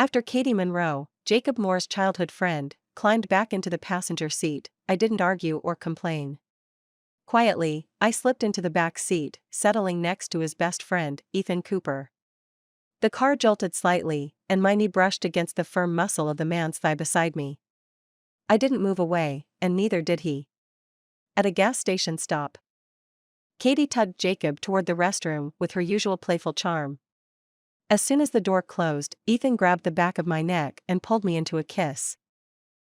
After Katie Monroe, Jacob Moore's childhood friend, climbed back into the passenger seat, I didn't argue or complain. Quietly, I slipped into the back seat, settling next to his best friend, Ethan Cooper. The car jolted slightly, and my knee brushed against the firm muscle of the man's thigh beside me. I didn't move away, and neither did he. At a gas station stop, Katie tugged Jacob toward the restroom with her usual playful charm. As soon as the door closed, Ethan grabbed the back of my neck and pulled me into a kiss.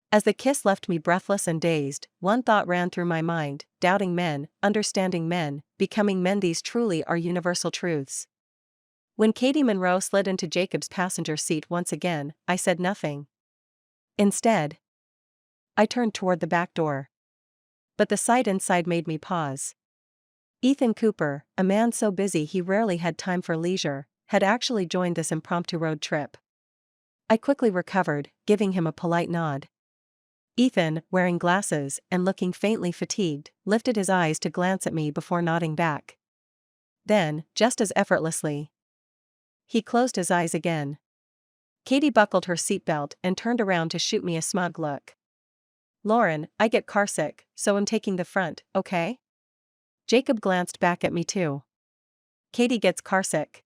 As the kiss left me breathless and dazed, one thought ran through my mind: doubting men, understanding men, becoming men. These truly are universal truths. When Katie Monroe slid into Jacob's passenger seat once again, I said nothing. Instead, I turned toward the back door. But the sight inside made me pause. Ethan Cooper, a man so busy he rarely had time for leisure, had actually joined this impromptu road trip. I quickly recovered, giving him a polite nod. Ethan, wearing glasses and looking faintly fatigued, lifted his eyes to glance at me before nodding back. Then, just as effortlessly, he closed his eyes again. Katie buckled her seatbelt and turned around to shoot me a smug look. "Lauren, I get carsick, so I'm taking the front, okay?" Jacob glanced back at me too. "Katie gets carsick.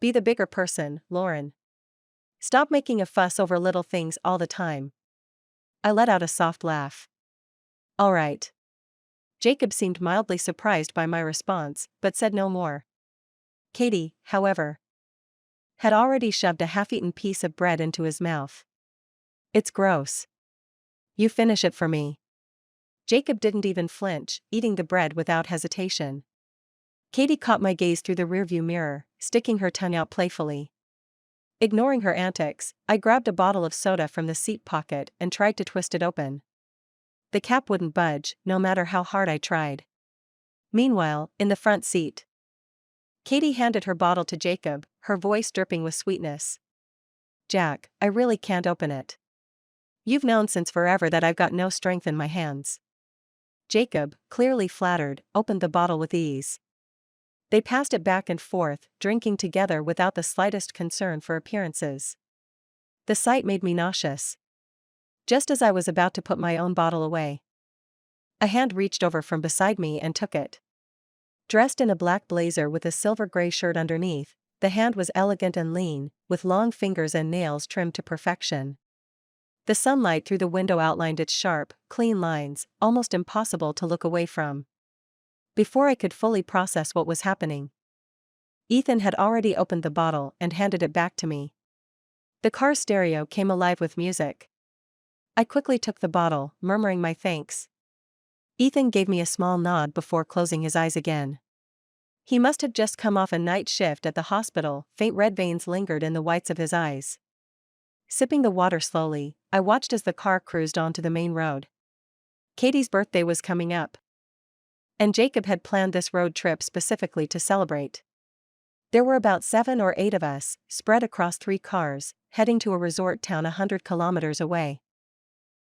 Be the bigger person, Lauren. Stop making a fuss over little things all the time." I let out a soft laugh. "All right." Jacob seemed mildly surprised by my response, but said no more. Katie, however, had already shoved a half-eaten piece of bread into his mouth. "It's gross. You finish it for me." Jacob didn't even flinch, eating the bread without hesitation. Katie caught my gaze through the rearview mirror, sticking her tongue out playfully. Ignoring her antics, I grabbed a bottle of soda from the seat pocket and tried to twist it open. The cap wouldn't budge, no matter how hard I tried. Meanwhile, in the front seat, Katie handed her bottle to Jacob, her voice dripping with sweetness. "Jack, I really can't open it. You've known since forever that I've got no strength in my hands." Jacob, clearly flattered, opened the bottle with ease. They passed it back and forth, drinking together without the slightest concern for appearances. The sight made me nauseous. Just as I was about to put my own bottle away, a hand reached over from beside me and took it. Dressed in a black blazer with a silver-gray shirt underneath, the hand was elegant and lean, with long fingers and nails trimmed to perfection. The sunlight through the window outlined its sharp, clean lines, almost impossible to look away from. Before I could fully process what was happening, Ethan had already opened the bottle and handed it back to me. The car stereo came alive with music. I quickly took the bottle, murmuring my thanks. Ethan gave me a small nod before closing his eyes again. He must have just come off a night shift at the hospital. Faint red veins lingered in the whites of his eyes. Sipping the water slowly, I watched as the car cruised onto the main road. Katie's birthday was coming up, and Jacob had planned this road trip specifically to celebrate. There were about 7 or 8 of us, spread across 3 cars, heading to a resort town 100 kilometers away.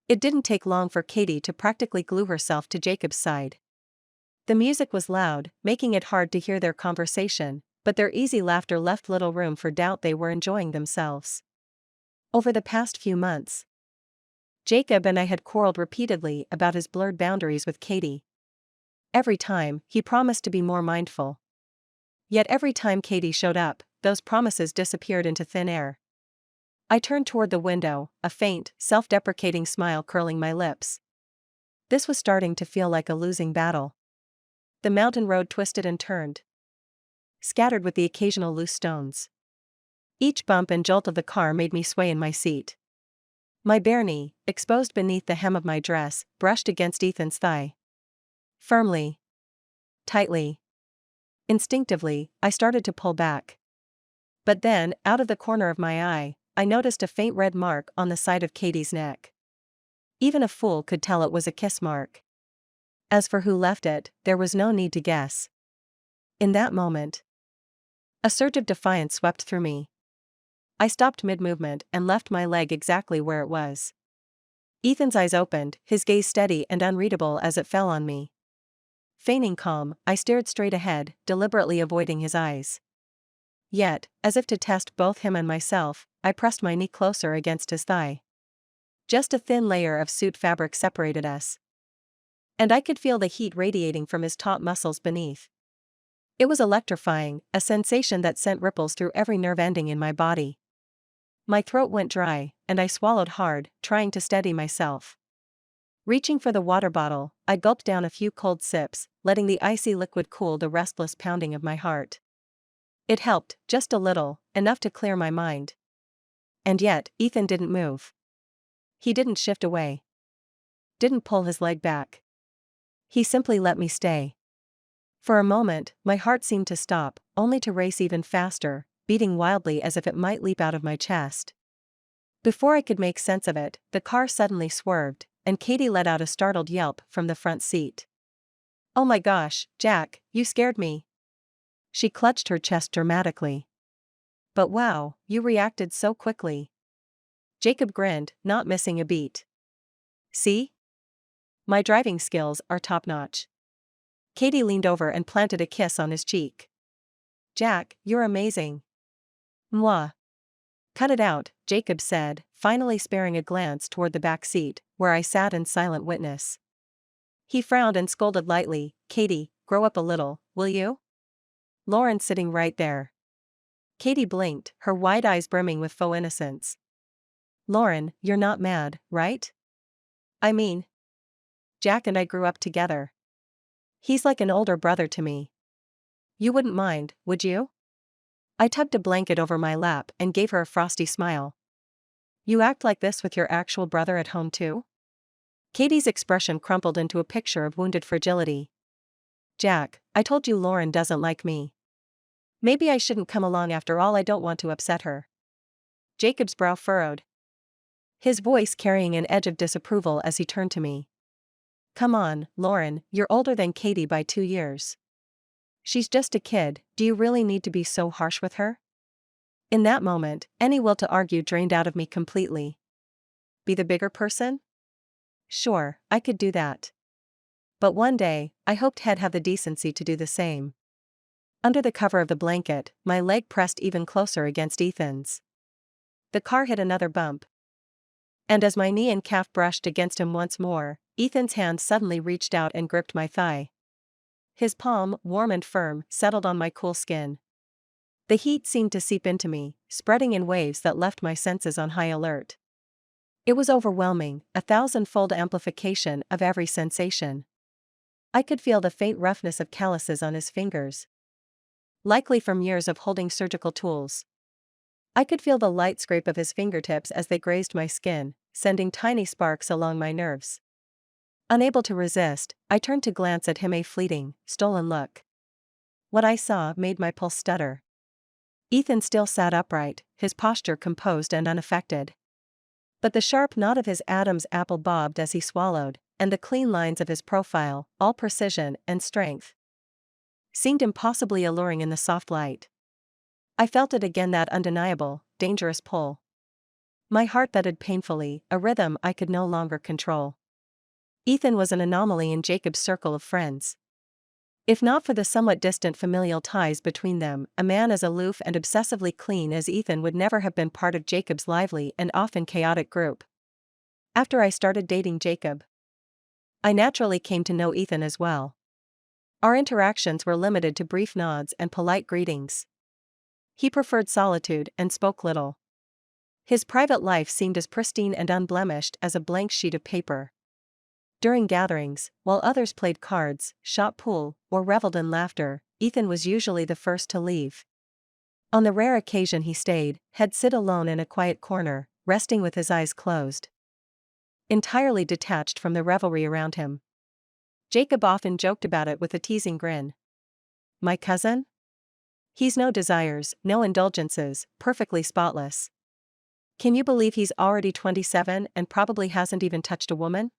It didn't take long for Katie to practically glue herself to Jacob's side. The music was loud, making it hard to hear their conversation, but their easy laughter left little room for doubt. They were enjoying themselves. Over the past few months, Jacob and I had quarreled repeatedly about his blurred boundaries with Katie. Every time, he promised to be more mindful. Yet every time Katie showed up, those promises disappeared into thin air. I turned toward the window, a faint, self-deprecating smile curling my lips. This was starting to feel like a losing battle. The mountain road twisted and turned, scattered with the occasional loose stones. Each bump and jolt of the car made me sway in my seat. My bare knee, exposed beneath the hem of my dress, brushed against Ethan's thigh. Firmly. Tightly. Instinctively, I started to pull back. But then, out of the corner of my eye, I noticed a faint red mark on the side of Katie's neck. Even a fool could tell it was a kiss mark. As for who left it, there was no need to guess. In that moment, a surge of defiance swept through me. I stopped mid-movement and left my leg exactly where it was. Ethan's eyes opened, his gaze steady and unreadable as it fell on me. Feigning calm, I stared straight ahead, deliberately avoiding his eyes. Yet, as if to test both him and myself, I pressed my knee closer against his thigh. Just a thin layer of suit fabric separated us. And I could feel the heat radiating from his taut muscles beneath. It was electrifying, a sensation that sent ripples through every nerve ending in my body. My throat went dry, and I swallowed hard, trying to steady myself. Reaching for the water bottle, I gulped down a few cold sips, letting the icy liquid cool the restless pounding of my heart. It helped, just a little, enough to clear my mind. And yet, Ethan didn't move. He didn't shift away. Didn't pull his leg back. He simply let me stay. For a moment, my heart seemed to stop, only to race even faster, beating wildly as if it might leap out of my chest. Before I could make sense of it, the car suddenly swerved, and Katie let out a startled yelp from the front seat. "Oh my gosh, Jack, you scared me." She clutched her chest dramatically. "But wow, you reacted so quickly." Jacob grinned, not missing a beat. "See? My driving skills are top-notch." Katie leaned over and planted a kiss on his cheek. "Jack, you're amazing." "Mwah." "Cut it out," Jacob said, finally sparing a glance toward the back seat, where I sat in silent witness. He frowned and scolded lightly, "Katie, grow up a little, will you? Lauren's sitting right there." Katie blinked, her wide eyes brimming with faux innocence. "Lauren, you're not mad, right? I mean, Jack and I grew up together. He's like an older brother to me. You wouldn't mind, would you?" I tugged a blanket over my lap and gave her a frosty smile. "You act like this with your actual brother at home too?" Katie's expression crumpled into a picture of wounded fragility. "Jack, I told you Lauren doesn't like me. Maybe I shouldn't come along after all. I don't want to upset her." Jacob's brow furrowed, his voice carrying an edge of disapproval as he turned to me. "Come on, Lauren, you're older than Katie by 2 years. She's just a kid, do you really need to be so harsh with her?" In that moment, any will to argue drained out of me completely. Be the bigger person? Sure, I could do that. But one day, I hoped he'd have the decency to do the same. Under the cover of the blanket, my leg pressed even closer against Ethan's. The car hit another bump. And as my knee and calf brushed against him once more, Ethan's hand suddenly reached out and gripped my thigh. His palm, warm and firm, settled on my cool skin. The heat seemed to seep into me, spreading in waves that left my senses on high alert. It was overwhelming, a thousand-fold amplification of every sensation. I could feel the faint roughness of calluses on his fingers, likely from years of holding surgical tools. I could feel the light scrape of his fingertips as they grazed my skin, sending tiny sparks along my nerves. Unable to resist, I turned to glance at him, a fleeting, stolen look. What I saw made my pulse stutter. Ethan still sat upright, his posture composed and unaffected. But the sharp knot of his Adam's apple bobbed as he swallowed, and the clean lines of his profile, all precision and strength, seemed impossibly alluring in the soft light. I felt it again, that undeniable, dangerous pull. My heart thudded painfully, a rhythm I could no longer control. Ethan was an anomaly in Jacob's circle of friends. If not for the somewhat distant familial ties between them, a man as aloof and obsessively clean as Ethan would never have been part of Jacob's lively and often chaotic group. After I started dating Jacob, I naturally came to know Ethan as well. Our interactions were limited to brief nods and polite greetings. He preferred solitude and spoke little. His private life seemed as pristine and unblemished as a blank sheet of paper. During gatherings, while others played cards, shot pool, or reveled in laughter, Ethan was usually the first to leave. On the rare occasion he stayed, he'd sit alone in a quiet corner, resting with his eyes closed, entirely detached from the revelry around him. Jacob often joked about it with a teasing grin. "My cousin? He's no desires, no indulgences, perfectly spotless. Can you believe he's already 27 and probably hasn't even touched a woman?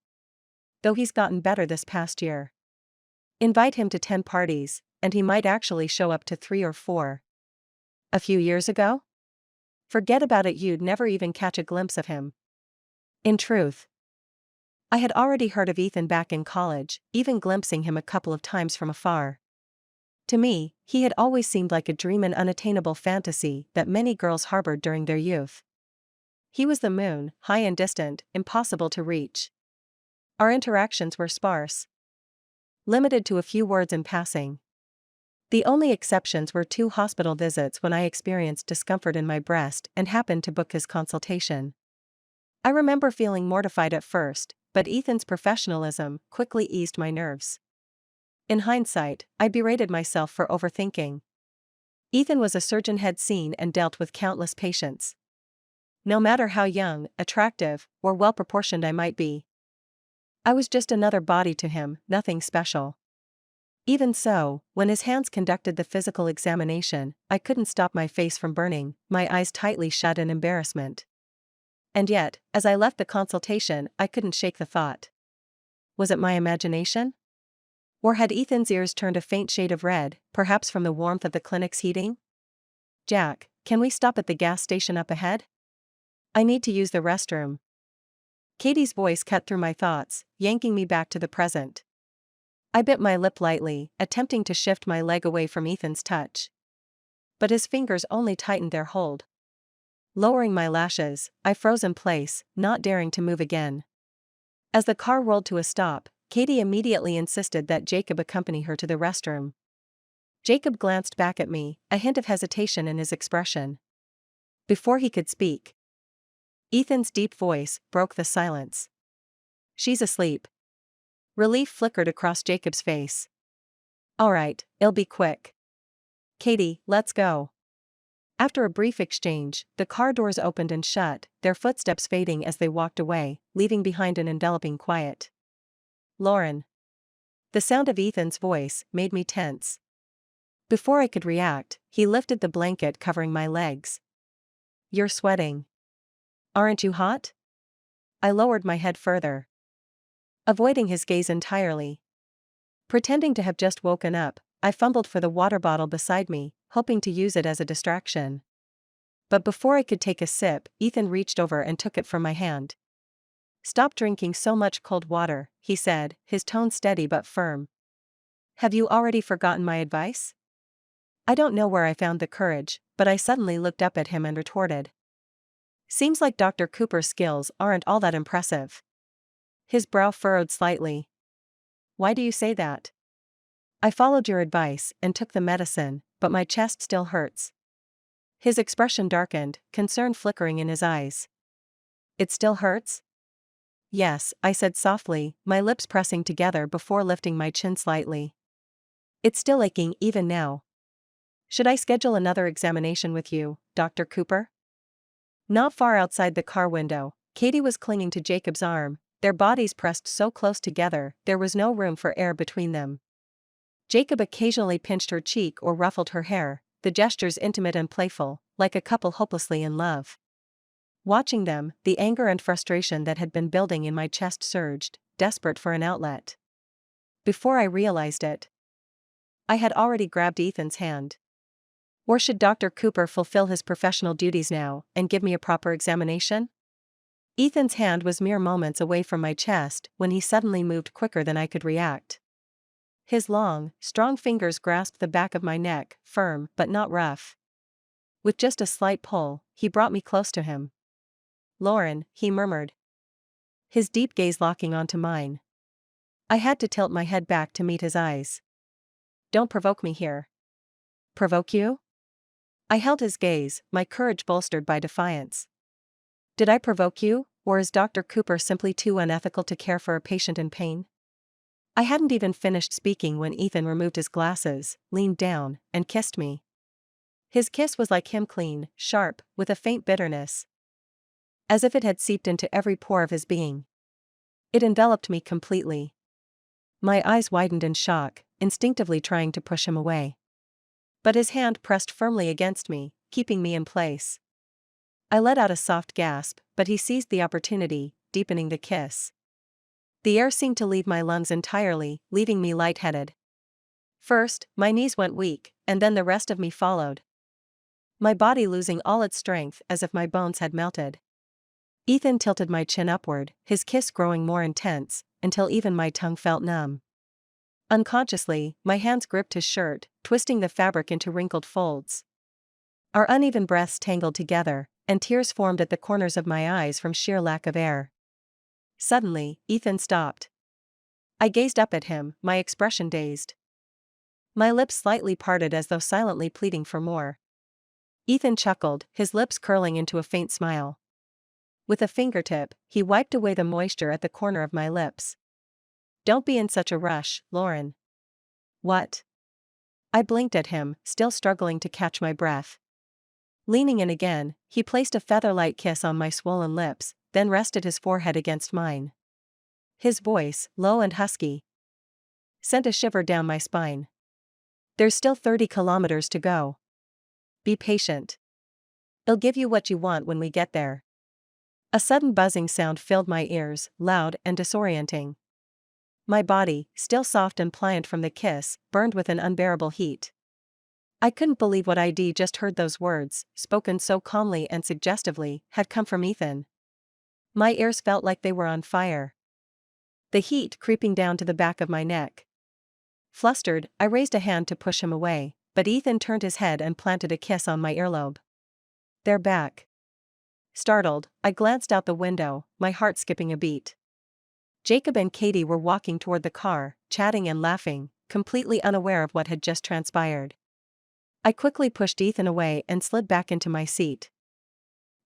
Though he's gotten better this past year. Invite him to 10 parties, and he might actually show up to 3 or 4. A few years ago? Forget about it, you'd never even catch a glimpse of him." In truth, I had already heard of Ethan back in college, even glimpsing him a couple of times from afar. To me, he had always seemed like a dream and unattainable fantasy that many girls harbored during their youth. He was the moon, high and distant, impossible to reach. Our interactions were sparse, limited to a few words in passing. The only exceptions were 2 hospital visits when I experienced discomfort in my breast and happened to book his consultation. I remember feeling mortified at first, but Ethan's professionalism quickly eased my nerves. In hindsight, I berated myself for overthinking. Ethan was a surgeon had seen and dealt with countless patients. No matter how young, attractive, or well-proportioned I might be, I was just another body to him, nothing special. Even so, when his hands conducted the physical examination, I couldn't stop my face from burning, my eyes tightly shut in embarrassment. And yet, as I left the consultation, I couldn't shake the thought. Was it my imagination? Or had Ethan's ears turned a faint shade of red, perhaps from the warmth of the clinic's heating? "Jack, can we stop at the gas station up ahead? I need to use the restroom." Katie's voice cut through my thoughts, yanking me back to the present. I bit my lip lightly, attempting to shift my leg away from Ethan's touch. But his fingers only tightened their hold. Lowering my lashes, I froze in place, not daring to move again. As the car rolled to a stop, Katie immediately insisted that Jacob accompany her to the restroom. Jacob glanced back at me, a hint of hesitation in his expression. Before he could speak, Ethan's deep voice broke the silence. "She's asleep." Relief flickered across Jacob's face. "All right, it'll be quick. Katie, let's go." After a brief exchange, the car doors opened and shut, their footsteps fading as they walked away, leaving behind an enveloping quiet. "Lauren." The sound of Ethan's voice made me tense. Before I could react, he lifted the blanket covering my legs. "You're sweating. Aren't you hot?" I lowered my head further, avoiding his gaze entirely. Pretending to have just woken up, I fumbled for the water bottle beside me, hoping to use it as a distraction. But before I could take a sip, Ethan reached over and took it from my hand. "Stop drinking so much cold water," he said, his tone steady but firm. "Have you already forgotten my advice?" I don't know where I found the courage, but I suddenly looked up at him and retorted. "Seems like Dr. Cooper's skills aren't all that impressive." His brow furrowed slightly. "Why do you say that?" "I followed your advice and took the medicine, but my chest still hurts." His expression darkened, concern flickering in his eyes. "It still hurts?" "Yes," I said softly, my lips pressing together before lifting my chin slightly. "It's still aching even now. Should I schedule another examination with you, Dr. Cooper?" Not far outside the car window, Katie was clinging to Jacob's arm, their bodies pressed so close together there was no room for air between them. Jacob occasionally pinched her cheek or ruffled her hair, the gestures intimate and playful, like a couple hopelessly in love. Watching them, the anger and frustration that had been building in my chest surged, desperate for an outlet. Before I realized it, I had already grabbed Ethan's hand. Or should Dr. Cooper fulfill his professional duties now and give me a proper examination? Ethan's hand was mere moments away from my chest when he suddenly moved quicker than I could react. His long, strong fingers grasped the back of my neck, firm but not rough. With just a slight pull, he brought me close to him. "Lauren," he murmured, his deep gaze locking onto mine. I had to tilt my head back to meet his eyes. "Don't provoke me here." "Provoke you?" I held his gaze, my courage bolstered by defiance. "Did I provoke you, or is Dr. Cooper simply too unethical to care for a patient in pain?" I hadn't even finished speaking when Ethan removed his glasses, leaned down, and kissed me. His kiss was like him, clean, sharp, with a faint bitterness, as if it had seeped into every pore of his being. It enveloped me completely. My eyes widened in shock, instinctively trying to push him away. But his hand pressed firmly against me, keeping me in place. I let out a soft gasp, but he seized the opportunity, deepening the kiss. The air seemed to leave my lungs entirely, leaving me lightheaded. First, my knees went weak, and then the rest of me followed, my body losing all its strength as if my bones had melted. Ethan tilted my chin upward, his kiss growing more intense, until even my tongue felt numb. Unconsciously, my hands gripped his shirt, twisting the fabric into wrinkled folds. Our uneven breaths tangled together, and tears formed at the corners of my eyes from sheer lack of air. Suddenly, Ethan stopped. I gazed up at him, my expression dazed. My lips slightly parted as though silently pleading for more. Ethan chuckled, his lips curling into a faint smile. With a fingertip, he wiped away the moisture at the corner of my lips. "Don't be in such a rush, Lauren." "What?" I blinked at him, still struggling to catch my breath. Leaning in again, he placed a feather-light kiss on my swollen lips, then rested his forehead against mine. His voice, low and husky, sent a shiver down my spine. "There's still 30 kilometers to go. Be patient. I'll give you what you want when we get there." A sudden buzzing sound filled my ears, loud and disorienting. My body, still soft and pliant from the kiss, burned with an unbearable heat. I couldn't believe what I'd just heard. Those words, spoken so calmly and suggestively, had come from Ethan. My ears felt like they were on fire, the heat creeping down to the back of my neck. Flustered, I raised a hand to push him away, but Ethan turned his head and planted a kiss on my earlobe. "They're back." Startled, I glanced out the window, my heart skipping a beat. Jacob and Katie were walking toward the car, chatting and laughing, completely unaware of what had just transpired. I quickly pushed Ethan away and slid back into my seat,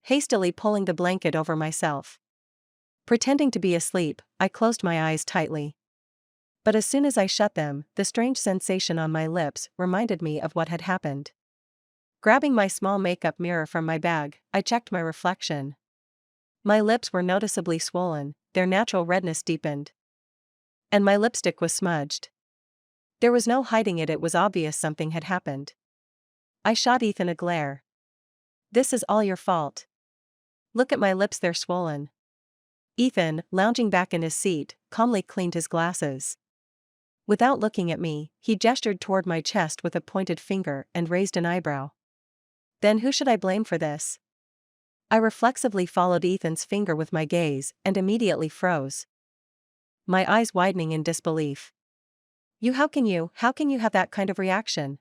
hastily pulling the blanket over myself. Pretending to be asleep, I closed my eyes tightly. But as soon as I shut them, the strange sensation on my lips reminded me of what had happened. Grabbing my small makeup mirror from my bag, I checked my reflection. My lips were noticeably swollen, their natural redness deepened. And my lipstick was smudged. There was no hiding it, it was obvious something had happened. I shot Ethan a glare. "This is all your fault. Look at my lips, they're swollen." Ethan, lounging back in his seat, calmly cleaned his glasses. Without looking at me, he gestured toward my chest with a pointed finger and raised an eyebrow. "Then who should I blame for this?" I reflexively followed Ethan's finger with my gaze and immediately froze, my eyes widening in disbelief. How can you have that kind of reaction?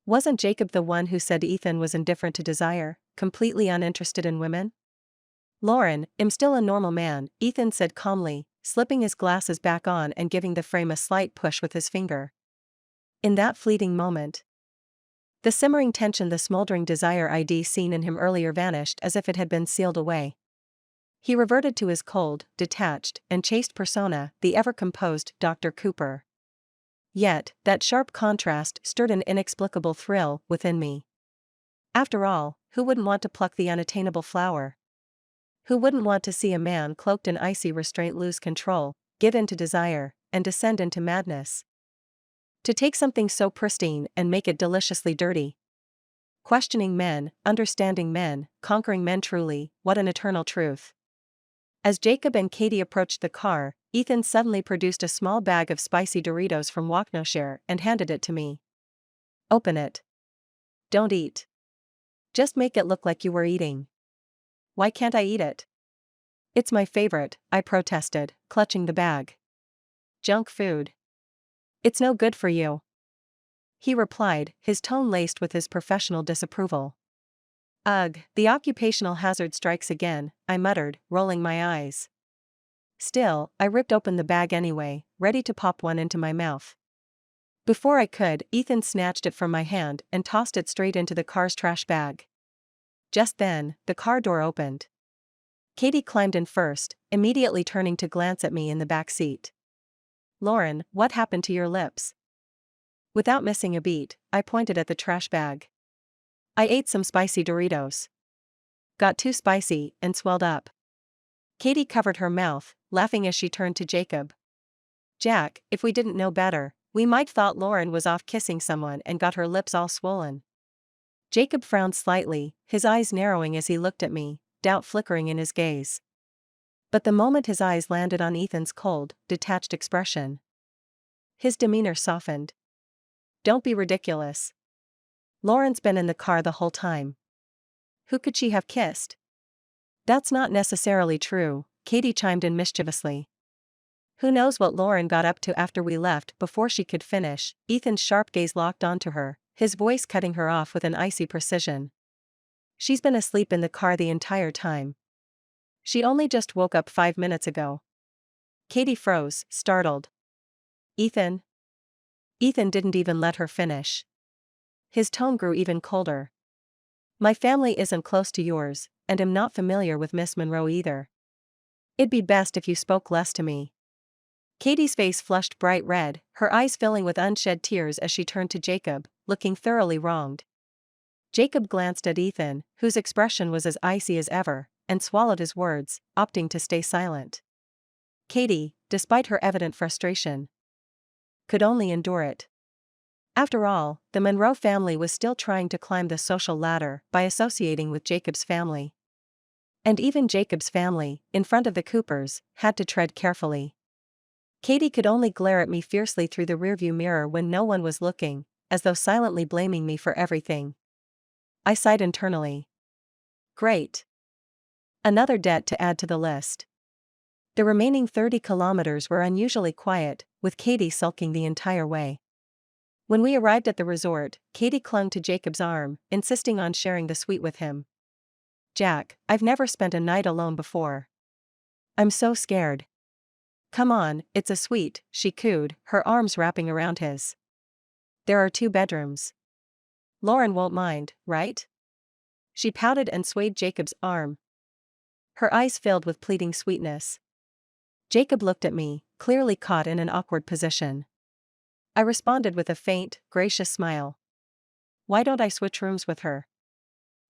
Wasn't Jacob the one who said Ethan was indifferent to desire, completely uninterested in women?" "Lauren, I'm still a normal man," Ethan said calmly, slipping his glasses back on and giving the frame a slight push with his finger. In that fleeting moment, the simmering tension, the smoldering desire I'd seen in him earlier vanished as if it had been sealed away. He reverted to his cold, detached, and chaste persona, the ever-composed Dr. Cooper. Yet, that sharp contrast stirred an inexplicable thrill within me. After all, who wouldn't want to pluck the unattainable flower? Who wouldn't want to see a man cloaked in icy restraint lose control, give in to desire, and descend into madness? To take something so pristine and make it deliciously dirty. Questioning men, understanding men, conquering men, truly, what an eternal truth. As Jacob and Katie approached the car, Ethan suddenly produced a small bag of spicy Doritos from Walknoshire and handed it to me. "Open it. Don't eat. Just make it look like you were eating." "Why can't I eat it? It's my favorite," I protested, clutching the bag. "Junk food. It's no good for you," he replied, his tone laced with his professional disapproval. "Ugh, the occupational hazard strikes again," I muttered, rolling my eyes. Still, I ripped open the bag anyway, ready to pop one into my mouth. Before I could, Ethan snatched it from my hand and tossed it straight into the car's trash bag. Just then, the car door opened. Katie climbed in first, immediately turning to glance at me in the back seat. "Lauren, what happened to your lips?" Without missing a beat, I pointed at the trash bag. "I ate some spicy Doritos. Got too spicy and swelled up." Katie covered her mouth, laughing as she turned to Jacob. "Jack, if we didn't know better, we might thought Lauren was off kissing someone and got her lips all swollen." Jacob frowned slightly, his eyes narrowing as he looked at me, doubt flickering in his gaze. But the moment his eyes landed on Ethan's cold, detached expression, his demeanor softened. "Don't be ridiculous. Lauren's been in the car the whole time. Who could she have kissed?" "That's not necessarily true," Katie chimed in mischievously. Who knows what Lauren got up to after we left? Before she could finish, Ethan's sharp gaze locked onto her, his voice cutting her off with an icy precision. She's been asleep in the car the entire time. She only just woke up 5 minutes ago. Katie froze, startled. Ethan? Ethan didn't even let her finish. His tone grew even colder. My family isn't close to yours, and I'm not familiar with Miss Monroe either. It'd be best if you spoke less to me. Katie's face flushed bright red, her eyes filling with unshed tears as she turned to Jacob, looking thoroughly wronged. Jacob glanced at Ethan, whose expression was as icy as ever, and swallowed his words, opting to stay silent. Katie, despite her evident frustration, could only endure it. After all, the Monroe family was still trying to climb the social ladder by associating with Jacob's family. And even Jacob's family, in front of the Coopers, had to tread carefully. Katie could only glare at me fiercely through the rearview mirror when no one was looking, as though silently blaming me for everything. I sighed internally. Great. Another debt to add to the list. The remaining 30 kilometers were unusually quiet, with Katie sulking the entire way. When we arrived at the resort, Katie clung to Jacob's arm, insisting on sharing the suite with him. Jack, I've never spent a night alone before. I'm so scared. Come on, it's a suite, she cooed, her arms wrapping around his. There are 2 bedrooms. Lauren won't mind, right? She pouted and swayed Jacob's arm. Her eyes filled with pleading sweetness. Jacob looked at me, clearly caught in an awkward position. I responded with a faint, gracious smile. Why don't I switch rooms with her?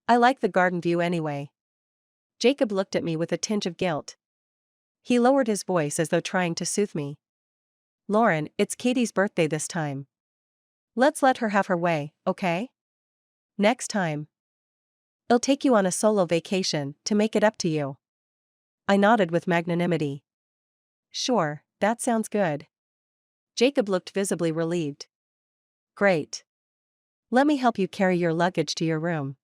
I like the garden view anyway. Jacob looked at me with a tinge of guilt. He lowered his voice as though trying to soothe me. Lauren, it's Katie's birthday this time. Let's let her have her way, okay? Next time. I'll take you on a solo vacation to make it up to you. I nodded with magnanimity. Sure, that sounds good. Jacob looked visibly relieved. Great. Let me help you carry your luggage to your room.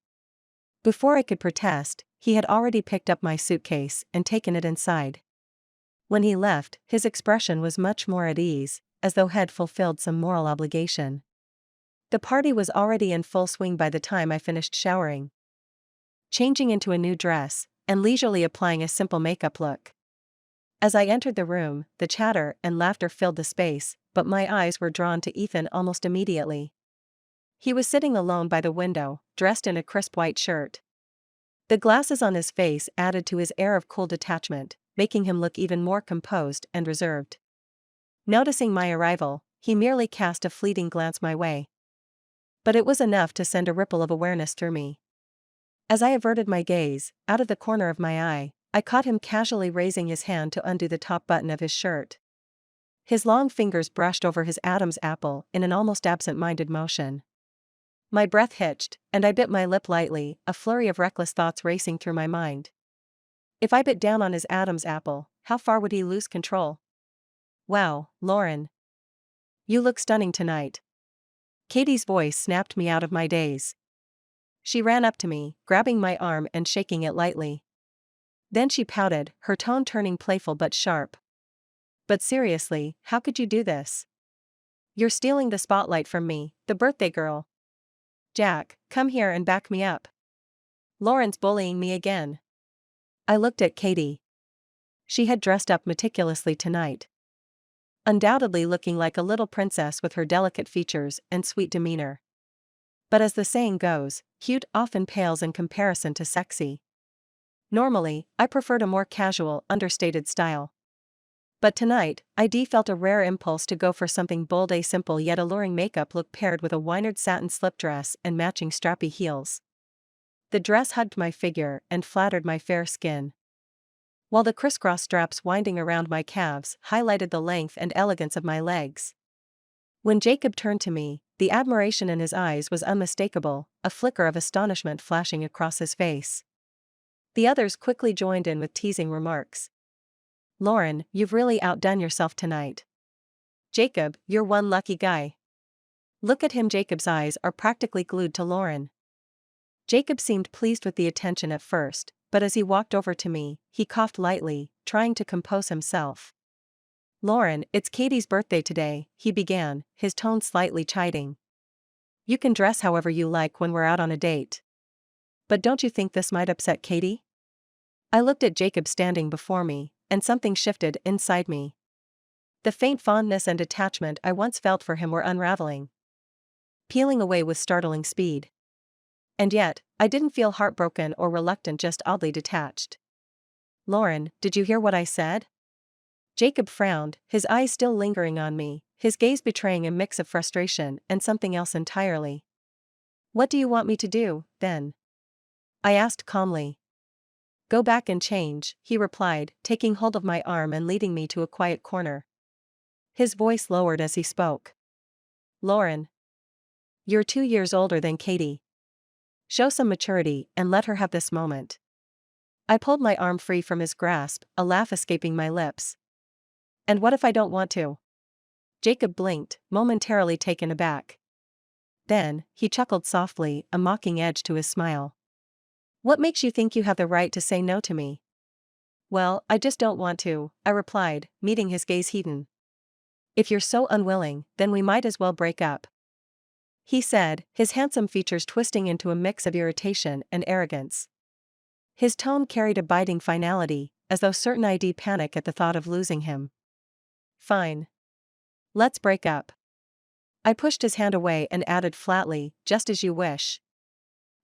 Before I could protest, he had already picked up my suitcase and taken it inside. When he left, his expression was much more at ease, as though he'd fulfilled some moral obligation. The party was already in full swing by the time I finished showering, changing into a new dress, and leisurely applying a simple makeup look. As I entered the room, the chatter and laughter filled the space, but my eyes were drawn to Ethan almost immediately. He was sitting alone by the window, dressed in a crisp white shirt. The glasses on his face added to his air of cool detachment, making him look even more composed and reserved. Noticing my arrival, he merely cast a fleeting glance my way. But it was enough to send a ripple of awareness through me. As I averted my gaze, out of the corner of my eye, I caught him casually raising his hand to undo the top button of his shirt. His long fingers brushed over his Adam's apple in an almost absent-minded motion. My breath hitched, and I bit my lip lightly, a flurry of reckless thoughts racing through my mind. If I bit down on his Adam's apple, how far would he lose control? Wow, Lauren. You look stunning tonight. Katie's voice snapped me out of my daze. She ran up to me, grabbing my arm and shaking it lightly. Then she pouted, her tone turning playful but sharp. But seriously, how could you do this? You're stealing the spotlight from me, the birthday girl. Jack, come here and back me up. Lauren's bullying me again. I looked at Katie. She had dressed up meticulously tonight, undoubtedly looking like a little princess with her delicate features and sweet demeanor. But as the saying goes, cute often pales in comparison to sexy. Normally, I preferred a more casual, understated style. But tonight, I felt a rare impulse to go for something bold. A simple yet alluring makeup look paired with a winered satin slip dress and matching strappy heels. The dress hugged my figure and flattered my fair skin, while the crisscross straps winding around my calves highlighted the length and elegance of my legs. When Jacob turned to me, the admiration in his eyes was unmistakable, a flicker of astonishment flashing across his face. The others quickly joined in with teasing remarks. Lauren, you've really outdone yourself tonight. Jacob, you're one lucky guy. Look at him. Jacob's eyes are practically glued to Lauren. Jacob seemed pleased with the attention at first, but as he walked over to me, he coughed lightly, trying to compose himself. Lauren, it's Katie's birthday today, he began, his tone slightly chiding. You can dress however you like when we're out on a date. But don't you think this might upset Katie? I looked at Jacob standing before me, and something shifted inside me. The faint fondness and attachment I once felt for him were unraveling, peeling away with startling speed. And yet, I didn't feel heartbroken or reluctant, just oddly detached. Lauren, did you hear what I said? Jacob frowned, his eyes still lingering on me, his gaze betraying a mix of frustration and something else entirely. What do you want me to do, then? I asked calmly. Go back and change, he replied, taking hold of my arm and leading me to a quiet corner. His voice lowered as he spoke. Lauren. You're 2 years older than Katie. Show some maturity and let her have this moment. I pulled my arm free from his grasp, a laugh escaping my lips. And what if I don't want to? Jacob blinked, momentarily taken aback. Then, he chuckled softly, a mocking edge to his smile. What makes you think you have the right to say no to me? Well, I just don't want to, I replied, meeting his gaze heaten. If you're so unwilling, then we might as well break up, he said, his handsome features twisting into a mix of irritation and arrogance. His tone carried a biting finality, as though certain I'd panic at the thought of losing him. Fine. Let's break up. I pushed his hand away and added flatly, just as you wish.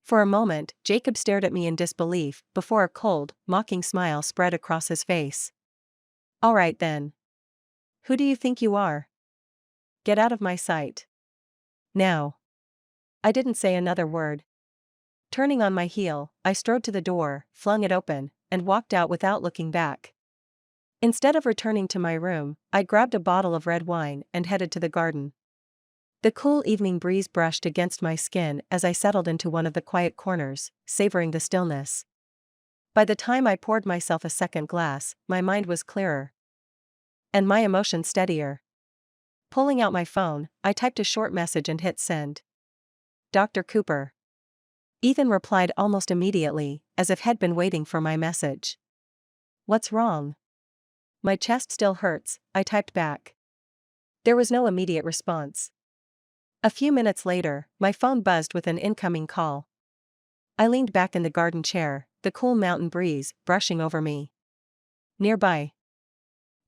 For a moment, Jacob stared at me in disbelief, before a cold, mocking smile spread across his face. All right then. Who do you think you are? Get out of my sight. Now. I didn't say another word. Turning on my heel, I strode to the door, flung it open, and walked out without looking back. Instead of returning to my room, I grabbed a bottle of red wine and headed to the garden. The cool evening breeze brushed against my skin as I settled into one of the quiet corners, savoring the stillness. By the time I poured myself a second glass, my mind was clearer. And my emotions steadier. Pulling out my phone, I typed a short message and hit send. Dr. Cooper. Ethan replied almost immediately, as if he'd been waiting for my message. What's wrong? My chest still hurts, I typed back. There was no immediate response. A few minutes later, my phone buzzed with an incoming call. I leaned back in the garden chair, the cool mountain breeze brushing over me. Nearby,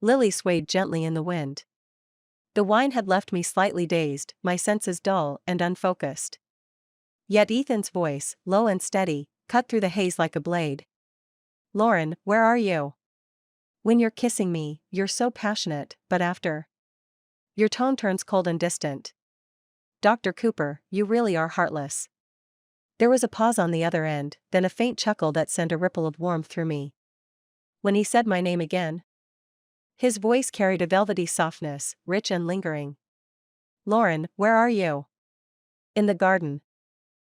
Lily swayed gently in the wind. The wine had left me slightly dazed, my senses dull and unfocused. Yet Ethan's voice, low and steady, cut through the haze like a blade. Lauren, where are you? When you're kissing me, you're so passionate, but after. Your tone turns cold and distant. Dr. Cooper, you really are heartless. There was a pause on the other end, then a faint chuckle that sent a ripple of warmth through me. When he said my name again, his voice carried a velvety softness, rich and lingering. Lauren, where are you? In the garden.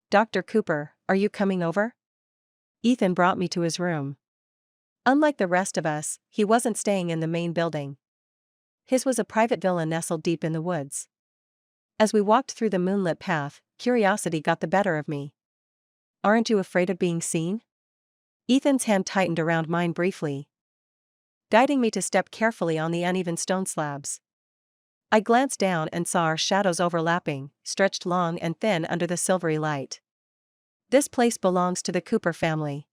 Dr. Cooper, are you coming over? Ethan brought me to his room. Unlike the rest of us, he wasn't staying in the main building. His was a private villa nestled deep in the woods. As we walked through the moonlit path, curiosity got the better of me. Aren't you afraid of being seen? Ethan's hand tightened around mine briefly, guiding me to step carefully on the uneven stone slabs. I glanced down and saw our shadows overlapping, stretched long and thin under the silvery light. This place belongs to the Cooper family.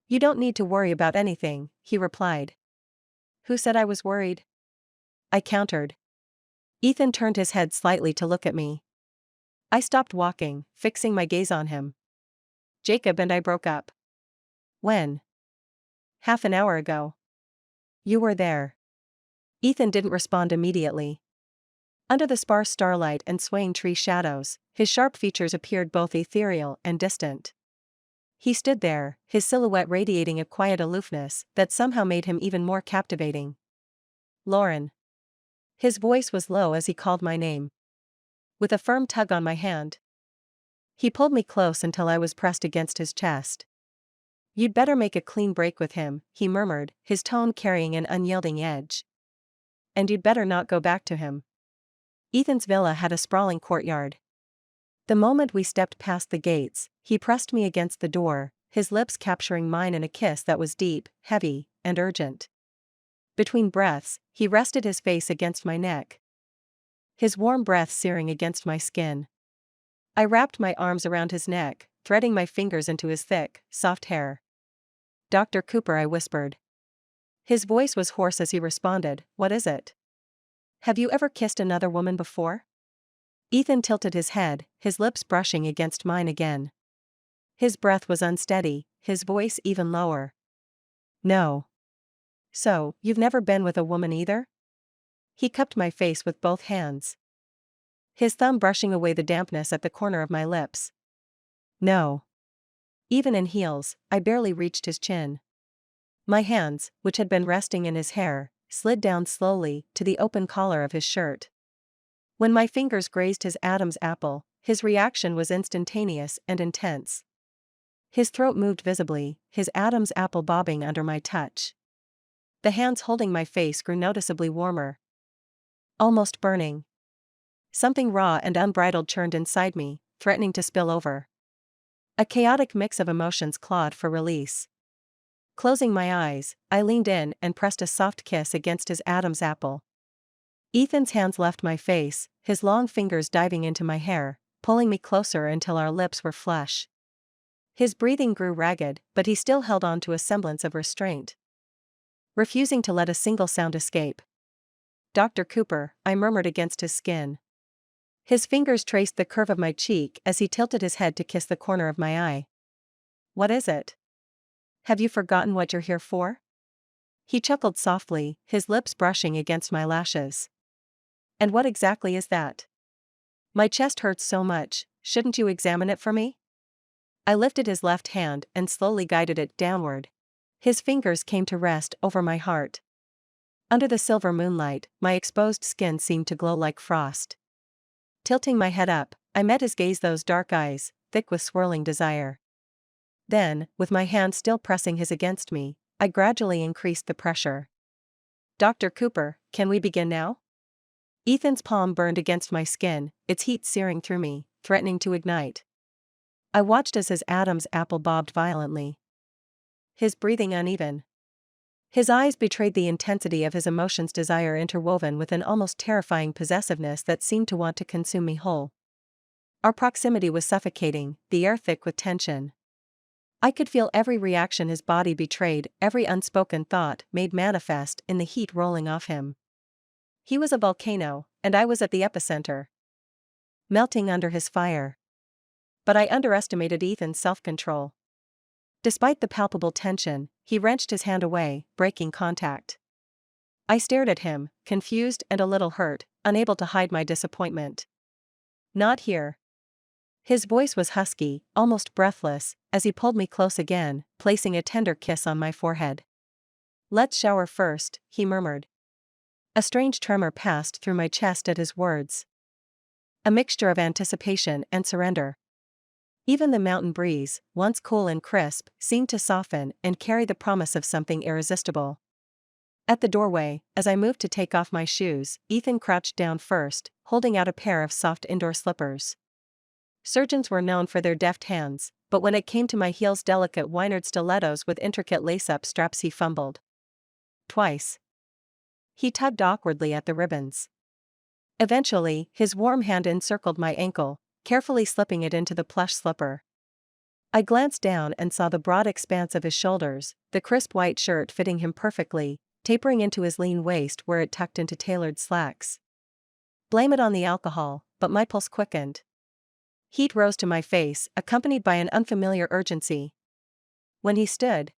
You don't need to worry about anything, he replied. Who said I was worried? I countered. Ethan turned his head slightly to look at me. I stopped walking, fixing my gaze on him. Jacob and I broke up. When? Half an hour ago. You were there. Ethan didn't respond immediately. Under the sparse starlight and swaying tree shadows, his sharp features appeared both ethereal and distant. He stood there, his silhouette radiating a quiet aloofness that somehow made him even more captivating. Lauren. His voice was low as he called my name. With a firm tug on my hand, he pulled me close until I was pressed against his chest. You'd better make a clean break with him, he murmured, his tone carrying an unyielding edge. And you'd better not go back to him. Ethan's villa had a sprawling courtyard. The moment we stepped past the gates, he pressed me against the door, his lips capturing mine in a kiss that was deep, heavy, and urgent. Between breaths, he rested his face against my neck, his warm breath searing against my skin. I wrapped my arms around his neck, threading my fingers into his thick, soft hair. "Dr. Cooper," I whispered. His voice was hoarse as he responded, "What is it? Have you ever kissed another woman before?" Ethan tilted his head, his lips brushing against mine again. His breath was unsteady, his voice even lower. "No." "So, you've never been with a woman either?" He cupped my face with both hands, his thumb brushing away the dampness at the corner of my lips. "No." Even in heels, I barely reached his chin. My hands, which had been resting in his hair, slid down slowly to the open collar of his shirt. When my fingers grazed his Adam's apple, his reaction was instantaneous and intense. His throat moved visibly, his Adam's apple bobbing under my touch. The hands holding my face grew noticeably warmer, almost burning. Something raw and unbridled churned inside me, threatening to spill over. A chaotic mix of emotions clawed for release. Closing my eyes, I leaned in and pressed a soft kiss against his Adam's apple. Ethan's hands left my face, his long fingers diving into my hair, pulling me closer until our lips were flush. His breathing grew ragged, but he still held on to a semblance of restraint, refusing to let a single sound escape. "Dr. Cooper," I murmured against his skin. His fingers traced the curve of my cheek as he tilted his head to kiss the corner of my eye. "What is it? Have you forgotten what you're here for?" He chuckled softly, his lips brushing against my lashes. "And what exactly is that? My chest hurts so much, shouldn't you examine it for me?" I lifted his left hand and slowly guided it downward. His fingers came to rest over my heart. Under the silver moonlight, my exposed skin seemed to glow like frost. Tilting my head up, I met his gaze, those dark eyes, thick with swirling desire. Then, with my hand still pressing his against me, I gradually increased the pressure. "Dr. Cooper, can we begin now?" Ethan's palm burned against my skin, its heat searing through me, threatening to ignite. I watched as his Adam's apple bobbed violently, his breathing uneven. His eyes betrayed the intensity of his emotions, desire interwoven with an almost terrifying possessiveness that seemed to want to consume me whole. Our proximity was suffocating, the air thick with tension. I could feel every reaction his body betrayed, every unspoken thought made manifest in the heat rolling off him. He was a volcano, and I was at the epicenter, melting under his fire. But I underestimated Ethan's self-control. Despite the palpable tension, he wrenched his hand away, breaking contact. I stared at him, confused and a little hurt, unable to hide my disappointment. "Not here." His voice was husky, almost breathless, as he pulled me close again, placing a tender kiss on my forehead. "Let's shower first," he murmured. A strange tremor passed through my chest at his words, a mixture of anticipation and surrender. Even the mountain breeze, once cool and crisp, seemed to soften and carry the promise of something irresistible. At the doorway, as I moved to take off my shoes, Ethan crouched down first, holding out a pair of soft indoor slippers. Surgeons were known for their deft hands, but when it came to my heels' delicate wynard stilettos with intricate lace-up straps, he fumbled. Twice. He tugged awkwardly at the ribbons. Eventually, his warm hand encircled my ankle, carefully slipping it into the plush slipper. I glanced down and saw the broad expanse of his shoulders, the crisp white shirt fitting him perfectly, tapering into his lean waist where it tucked into tailored slacks. Blame it on the alcohol, but my pulse quickened. Heat rose to my face, accompanied by an unfamiliar urgency. When he stood,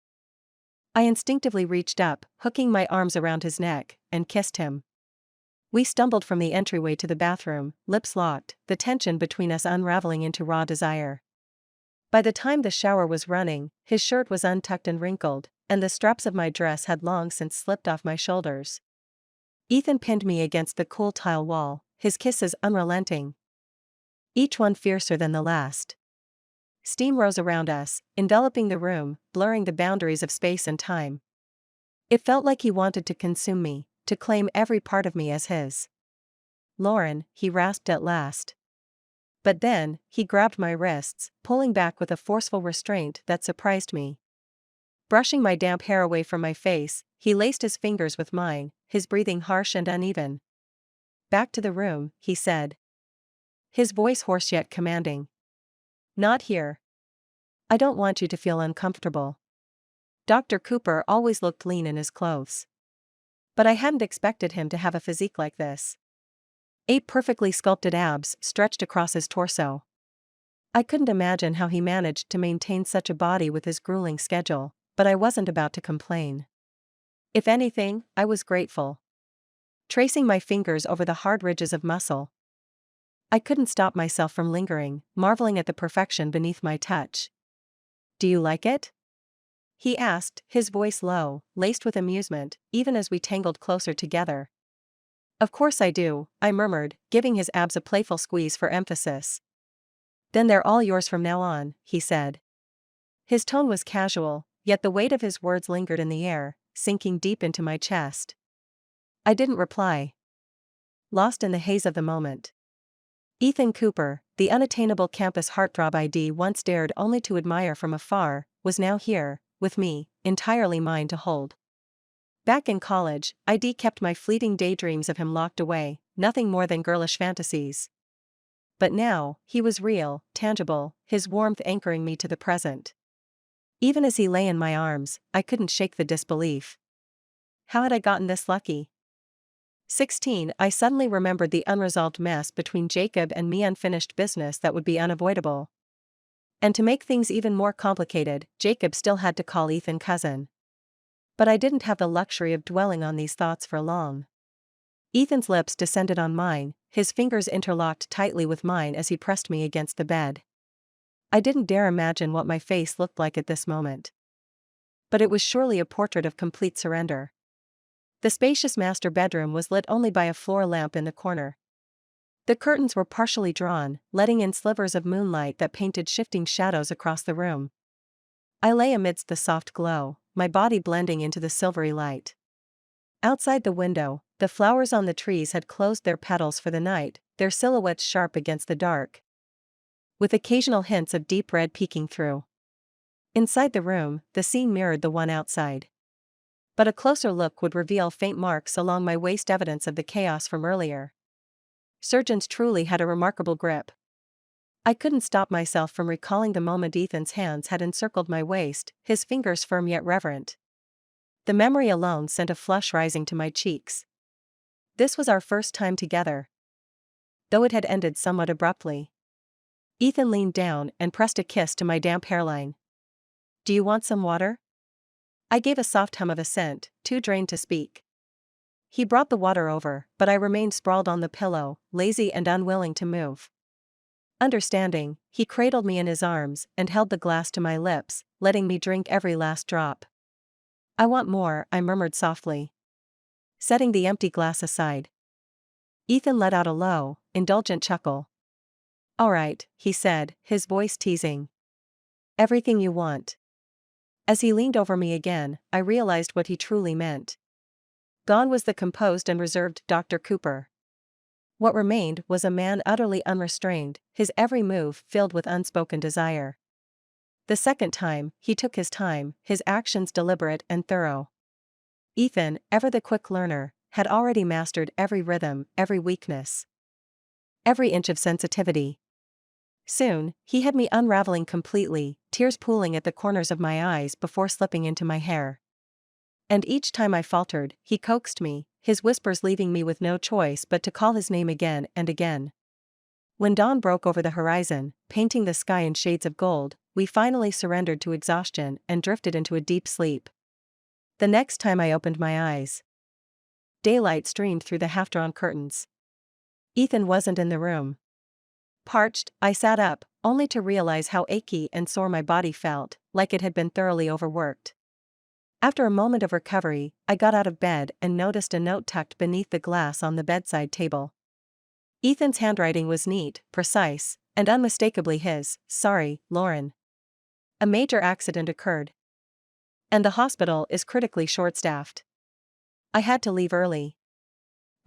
I instinctively reached up, hooking my arms around his neck, and kissed him. We stumbled from the entryway to the bathroom, lips locked, the tension between us unraveling into raw desire. By the time the shower was running, his shirt was untucked and wrinkled, and the straps of my dress had long since slipped off my shoulders. Ethan pinned me against the cool tile wall, his kisses unrelenting, each one fiercer than the last. Steam rose around us, enveloping the room, blurring the boundaries of space and time. It felt like he wanted to consume me, to claim every part of me as his. "Lauren," he rasped at last. But then, he grabbed my wrists, pulling back with a forceful restraint that surprised me. Brushing my damp hair away from my face, he laced his fingers with mine, his breathing harsh and uneven. "Back to the room," he said. His voice hoarse yet commanding. "Not here. I don't want you to feel uncomfortable." Dr. Cooper always looked lean in his clothes. But I hadn't expected him to have a physique like this. 8 perfectly sculpted abs stretched across his torso. I couldn't imagine how he managed to maintain such a body with his grueling schedule, but I wasn't about to complain. If anything, I was grateful. Tracing my fingers over the hard ridges of muscle, I couldn't stop myself from lingering, marveling at the perfection beneath my touch. "Do you like it?" he asked, his voice low, laced with amusement, even as we tangled closer together. "Of course I do," I murmured, giving his abs a playful squeeze for emphasis. "Then they're all yours from now on," he said. His tone was casual, yet the weight of his words lingered in the air, sinking deep into my chest. I didn't reply, lost in the haze of the moment. Ethan Cooper, the unattainable campus heartthrob I'd once dared only to admire from afar, was now here, with me, entirely mine to hold. Back in college, I'd kept my fleeting daydreams of him locked away, nothing more than girlish fantasies. But now, he was real, tangible, his warmth anchoring me to the present. Even as he lay in my arms, I couldn't shake the disbelief. How had I gotten this lucky? 16, I suddenly remembered the unresolved mess between Jacob and me, unfinished business that would be unavoidable. And to make things even more complicated, Jacob still had to call Ethan cousin. But I didn't have the luxury of dwelling on these thoughts for long. Ethan's lips descended on mine, his fingers interlocked tightly with mine as he pressed me against the bed. I didn't dare imagine what my face looked like at this moment. But it was surely a portrait of complete surrender. The spacious master bedroom was lit only by a floor lamp in the corner. The curtains were partially drawn, letting in slivers of moonlight that painted shifting shadows across the room. I lay amidst the soft glow, my body blending into the silvery light. Outside the window, the flowers on the trees had closed their petals for the night, their silhouettes sharp against the dark, with occasional hints of deep red peeking through. Inside the room, the scene mirrored the one outside. But a closer look would reveal faint marks along my waist, evidence of the chaos from earlier. Surgeons truly had a remarkable grip. I couldn't stop myself from recalling the moment Ethan's hands had encircled my waist, his fingers firm yet reverent. The memory alone sent a flush rising to my cheeks. This was our first time together, though it had ended somewhat abruptly. Ethan leaned down and pressed a kiss to my damp hairline. "Do you want some water?" I gave a soft hum of assent, too drained to speak. He brought the water over, but I remained sprawled on the pillow, lazy and unwilling to move. Understanding, he cradled me in his arms and held the glass to my lips, letting me drink every last drop. "I want more," I murmured softly, setting the empty glass aside. Ethan let out a low, indulgent chuckle. "All right," he said, his voice teasing. "Everything you want." As he leaned over me again, I realized what he truly meant. Gone was the composed and reserved Dr. Cooper. What remained was a man utterly unrestrained, his every move filled with unspoken desire. The second time, he took his time, his actions deliberate and thorough. Ethan, ever the quick learner, had already mastered every rhythm, every weakness, every inch of sensitivity. Soon, he had me unraveling completely, tears pooling at the corners of my eyes before slipping into my hair. And each time I faltered, he coaxed me, his whispers leaving me with no choice but to call his name again and again. When dawn broke over the horizon, painting the sky in shades of gold, we finally surrendered to exhaustion and drifted into a deep sleep. The next time I opened my eyes, daylight streamed through the half-drawn curtains. Ethan wasn't in the room. Parched, I sat up, only to realize how achy and sore my body felt, like it had been thoroughly overworked. After a moment of recovery, I got out of bed and noticed a note tucked beneath the glass on the bedside table. Ethan's handwriting was neat, precise, and unmistakably his. "Sorry, Lauren. A major accident occurred, and the hospital is critically short-staffed. I had to leave early.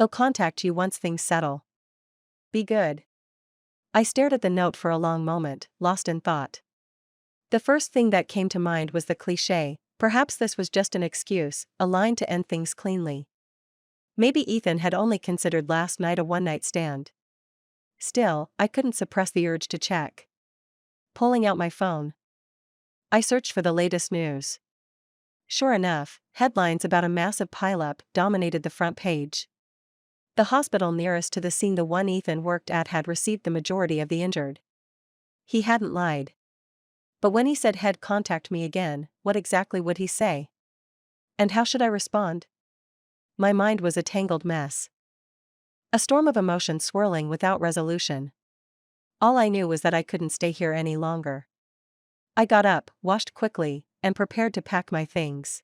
I'll contact you once things settle. Be good." I stared at the note for a long moment, lost in thought. The first thing that came to mind was the cliché, Perhaps this was just an excuse, a line to end things cleanly. Maybe Ethan had only considered last night a one-night stand. Still, I couldn't suppress the urge to check. Pulling out my phone, I searched for the latest news. Sure enough, headlines about a massive pileup dominated the front page. The hospital nearest to the scene the one Ethan worked at had received the majority of the injured. He hadn't lied. But when he said he'd contact me again, what exactly would he say? And how should I respond? My mind was a tangled mess. A storm of emotion swirling without resolution. All I knew was that I couldn't stay here any longer. I got up, washed quickly, and prepared to pack my things.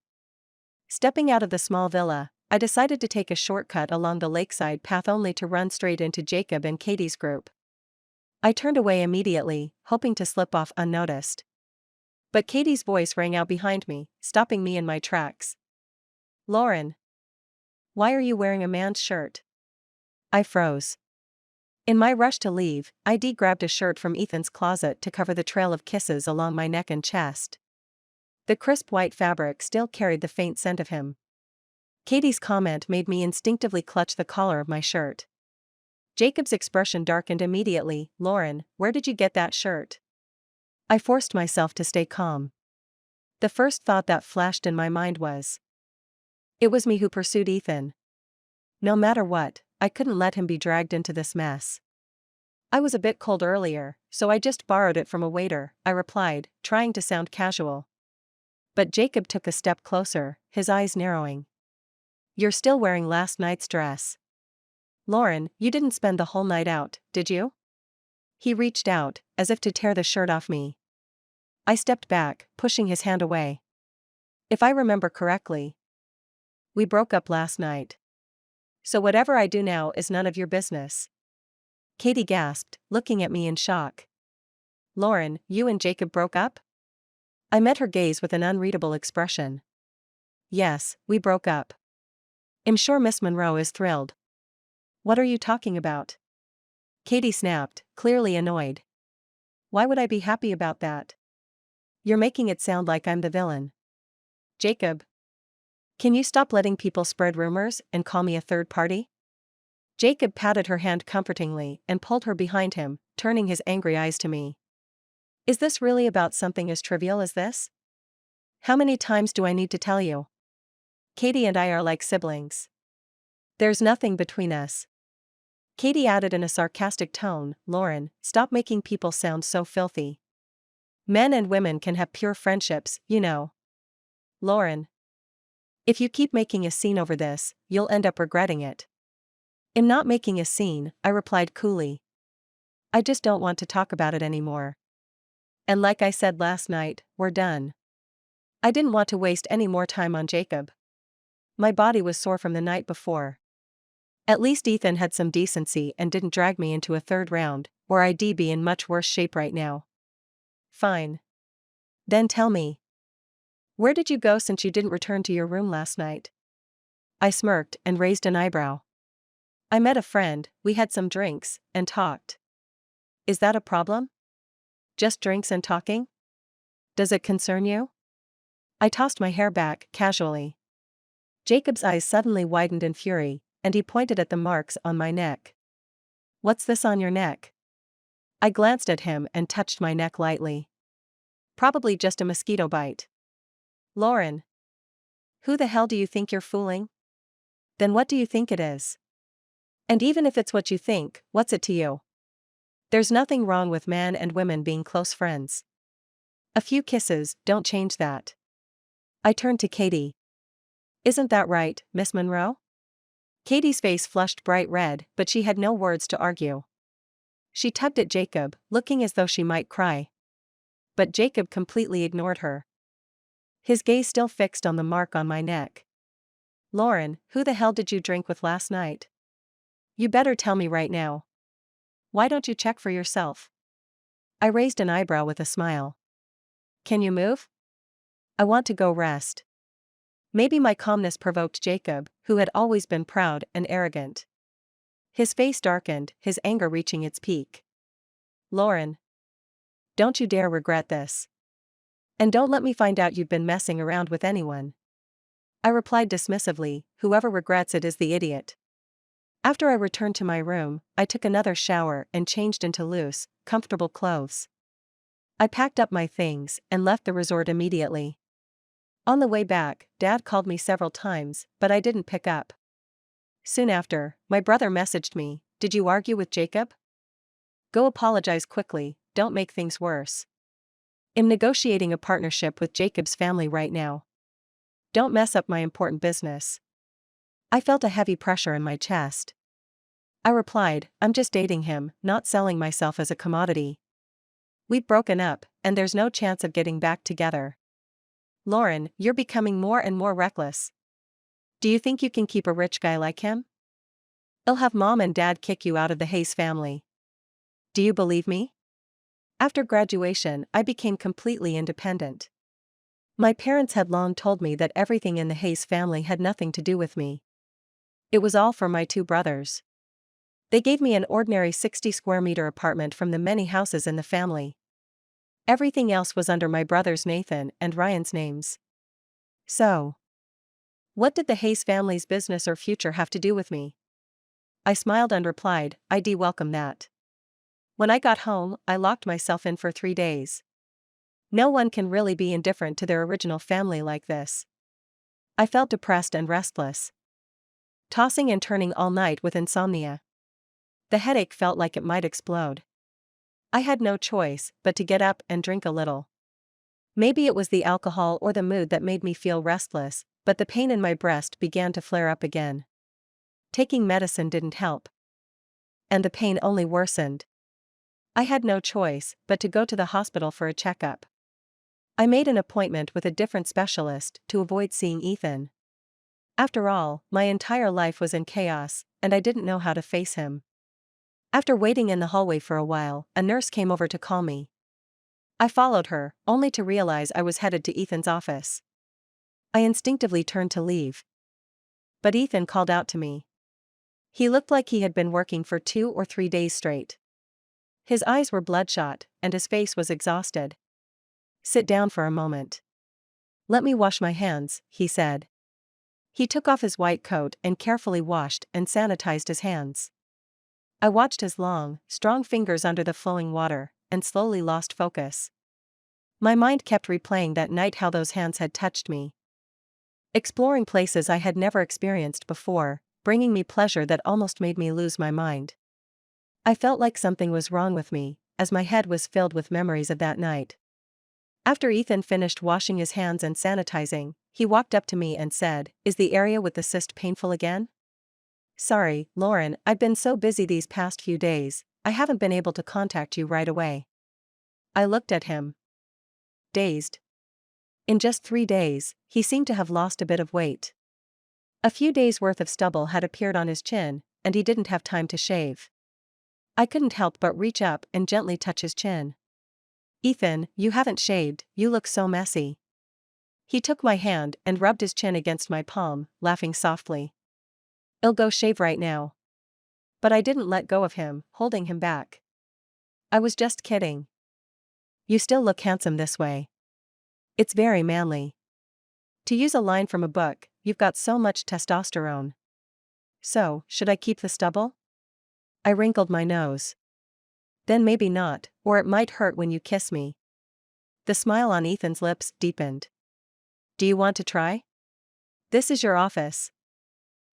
Stepping out of the small villa, I decided to take a shortcut along the lakeside path only to run straight into Jacob and Katie's group. I turned away immediately, hoping to slip off unnoticed. But Katie's voice rang out behind me, stopping me in my tracks. "Lauren, why are you wearing a man's shirt?" I froze. In my rush to leave, I grabbed a shirt from Ethan's closet to cover the trail of kisses along my neck and chest. The crisp white fabric still carried the faint scent of him. Katie's comment made me instinctively clutch the collar of my shirt. Jacob's expression darkened immediately. "Lauren, where did you get that shirt?" I forced myself to stay calm. The first thought that flashed in my mind was, it was me who pursued Ethan. No matter what, I couldn't let him be dragged into this mess. "I was a bit cold earlier, so I just borrowed it from a waiter," I replied, trying to sound casual. But Jacob took a step closer, his eyes narrowing. "You're still wearing last night's dress. Lauren, you didn't spend the whole night out, did you?" He reached out, as if to tear the shirt off me. I stepped back, pushing his hand away. "If I remember correctly, we broke up last night. So whatever I do now is none of your business." Katie gasped, looking at me in shock. "Lauren, you and Jacob broke up?" I met her gaze with an unreadable expression. "Yes, we broke up. I'm sure Miss Monroe is thrilled." "What are you talking about?" Katie snapped, clearly annoyed. "Why would I be happy about that? You're making it sound like I'm the villain." "Jacob, can you stop letting people spread rumors and call me a third party?" Jacob patted her hand comfortingly and pulled her behind him, turning his angry eyes to me. "Is this really about something as trivial as this? How many times do I need to tell you? Katie and I are like siblings. There's nothing between us." Katie added in a sarcastic tone, "Lauren, stop making people sound so filthy. Men and women can have pure friendships, you know." "Lauren, if you keep making a scene over this, you'll end up regretting it." "I'm not making a scene," I replied coolly. "I just don't want to talk about it anymore. And like I said last night, we're done." I didn't want to waste any more time on Jacob. My body was sore from the night before. At least Ethan had some decency and didn't drag me into a third round, or I'd be in much worse shape right now. "Fine. Then tell me. Where did you go since you didn't return to your room last night?" I smirked and raised an eyebrow. "I met a friend, we had some drinks, and talked." "Is that a problem? Just drinks and talking? Does it concern you?" I tossed my hair back, casually. Jacob's eyes suddenly widened in fury, and he pointed at the marks on my neck. "What's this on your neck?" I glanced at him and touched my neck lightly. "Probably just a mosquito bite." "Lauren, who the hell do you think you're fooling? Then what do you think it is? And even if it's what you think, what's it to you? There's nothing wrong with men and women being close friends. A few kisses don't change that." I turned to Katie. "Isn't that right, Miss Monroe?" Katie's face flushed bright red, but she had no words to argue. She tugged at Jacob, looking as though she might cry. But Jacob completely ignored her. His gaze still fixed on the mark on my neck. "Lauren, who the hell did you drink with last night? You better tell me right now. Why don't you check for yourself?" I raised an eyebrow with a smile. "Can you move? I want to go rest." Maybe my calmness provoked Jacob, who had always been proud and arrogant. His face darkened, his anger reaching its peak. "Lauren, don't you dare regret this. And don't let me find out you've been messing around with anyone. I replied dismissively, whoever regrets it is the idiot. After I returned to my room, I took another shower and changed into loose, comfortable clothes. I packed up my things and left the resort immediately. On the way back, Dad called me several times, but I didn't pick up. Soon after, my brother messaged me, "Did you argue with Jacob? Go apologize quickly, don't make things worse. I'm negotiating a partnership with Jacob's family right now. Don't mess up my important business." I felt a heavy pressure in my chest. I replied, "I'm just dating him, not selling myself as a commodity. We've broken up, and there's no chance of getting back together." "Lauren, you're becoming more and more reckless. Do you think you can keep a rich guy like him? He'll have mom and dad kick you out of the Hayes family. Do you believe me?" After graduation, I became completely independent. My parents had long told me that everything in the Hayes family had nothing to do with me. It was all for my two brothers. They gave me an ordinary 60 square meter apartment from the many houses in the family. Everything else was under my brothers Nathan and Ryan's names. So, what did the Hayes family's business or future have to do with me? I smiled and replied, "I'd welcome that." When I got home, I locked myself in for 3 days. No one can really be indifferent to their original family like this. I felt depressed and restless, tossing and turning all night with insomnia. The headache felt like it might explode. I had no choice but to get up and drink a little. Maybe it was the alcohol or the mood that made me feel restless, but the pain in my breast began to flare up again. Taking medicine didn't help, and the pain only worsened. I had no choice but to go to the hospital for a checkup. I made an appointment with a different specialist to avoid seeing Ethan. After all, my entire life was in chaos, and I didn't know how to face him. After waiting in the hallway for a while, a nurse came over to call me. I followed her, only to realize I was headed to Ethan's office. I instinctively turned to leave, but Ethan called out to me. He looked like he had been working for 2 or 3 days straight. His eyes were bloodshot, and his face was exhausted. "Sit down for a moment. Let me wash my hands," he said. He took off his white coat and carefully washed and sanitized his hands. I watched his long, strong fingers under the flowing water, and slowly lost focus. My mind kept replaying that night how those hands had touched me. Exploring places I had never experienced before, bringing me pleasure that almost made me lose my mind. I felt like something was wrong with me, as my head was filled with memories of that night. After Ethan finished washing his hands and sanitizing, he walked up to me and said, "Is the area with the cyst painful again?" "Sorry, Lauren, I've been so busy these past few days, I haven't been able to contact you right away." I looked at him, dazed. In just 3 days, he seemed to have lost a bit of weight. A few days' worth of stubble had appeared on his chin, and he didn't have time to shave. I couldn't help but reach up and gently touch his chin. "Ethan, you haven't shaved, you look so messy." He took my hand and rubbed his chin against my palm, laughing softly. "I'll go shave right now." But I didn't let go of him, holding him back. "I was just kidding. You still look handsome this way. It's very manly. To use a line from a book, you've got so much testosterone. So, should I keep the stubble?" I wrinkled my nose. "Then maybe not, or it might hurt when you kiss me." The smile on Ethan's lips deepened. "Do you want to try? This is your office."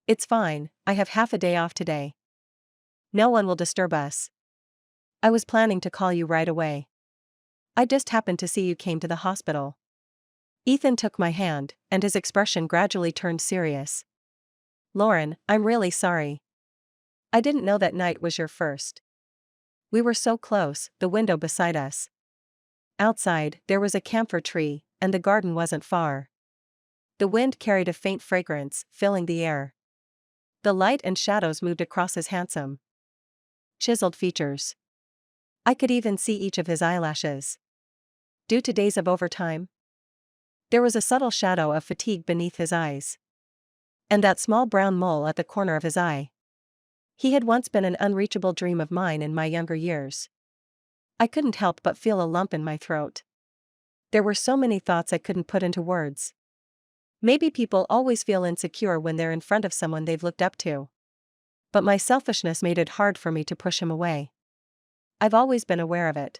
"It's fine, I have half a day off today. No one will disturb us. I was planning to call you right away. I just happened to see you came to the hospital." Ethan took my hand, and his expression gradually turned serious. "Lauren, I'm really sorry. I didn't know that night was your first. We were so close, the window beside us. Outside, there was a camphor tree, and the garden wasn't far. The wind carried a faint fragrance, filling the air. The light and shadows moved across his handsome, chiseled features. I could even see each of his eyelashes. Due to days of overtime, there was a subtle shadow of fatigue beneath his eyes. And that small brown mole at the corner of his eye. He had once been an unreachable dream of mine in my younger years. I couldn't help but feel a lump in my throat. There were so many thoughts I couldn't put into words. Maybe people always feel insecure when they're in front of someone they've looked up to. But my selfishness made it hard for me to push him away. I've always been aware of it.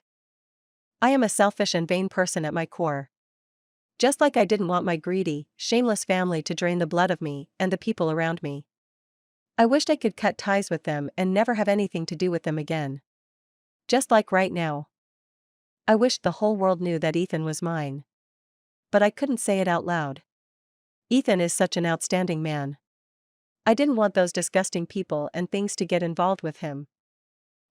I am a selfish and vain person at my core. Just like I didn't want my greedy, shameless family to drain the blood of me and the people around me. I wished I could cut ties with them and never have anything to do with them again. Just like right now. I wished the whole world knew that Ethan was mine. But I couldn't say it out loud. Ethan is such an outstanding man. I didn't want those disgusting people and things to get involved with him.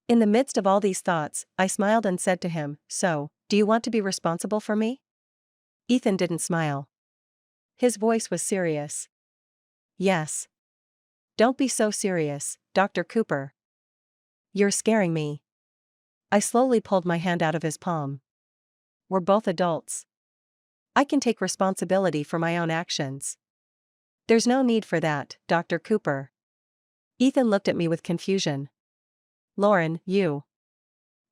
In the midst of all these thoughts, I smiled and said to him, "So, do you want to be responsible for me?" Ethan didn't smile. His voice was serious. "Yes." "Don't be so serious, Dr. Cooper. You're scaring me." I slowly pulled my hand out of his palm. "We're both adults. I can take responsibility for my own actions." "There's no need for that, Dr. Cooper." Ethan looked at me with confusion. "Lauren, you."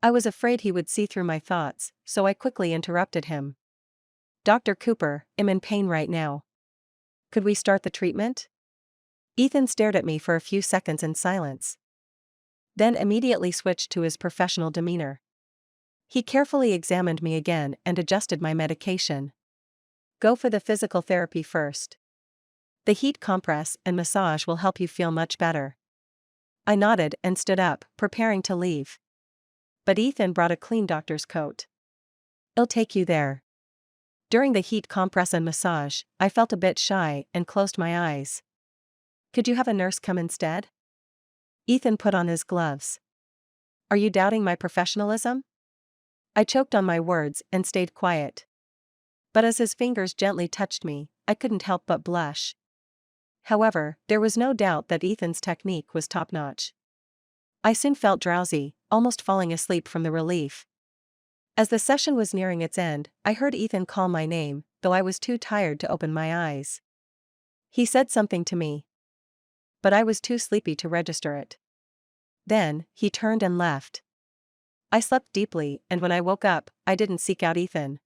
I was afraid he would see through my thoughts, so I quickly interrupted him. "Dr. Cooper, I'm in pain right now. Could we start the treatment?" Ethan stared at me for a few seconds in silence. Then immediately switched to his professional demeanor. He carefully examined me again and adjusted my medication. "Go for the physical therapy first. The heat compress and massage will help you feel much better." I nodded and stood up, preparing to leave. But Ethan brought a clean doctor's coat. "I'll take you there." During the heat compress and massage, I felt a bit shy and closed my eyes. "Could you have a nurse come instead?" Ethan put on his gloves. "Are you doubting my professionalism?" I choked on my words and stayed quiet. But as his fingers gently touched me, I couldn't help but blush. However, there was no doubt that Ethan's technique was top-notch. I soon felt drowsy, almost falling asleep from the relief. As the session was nearing its end, I heard Ethan call my name, though I was too tired to open my eyes. He said something to me, but I was too sleepy to register it. Then, he turned and left. I slept deeply, and when I woke up, I didn't seek out Ethan.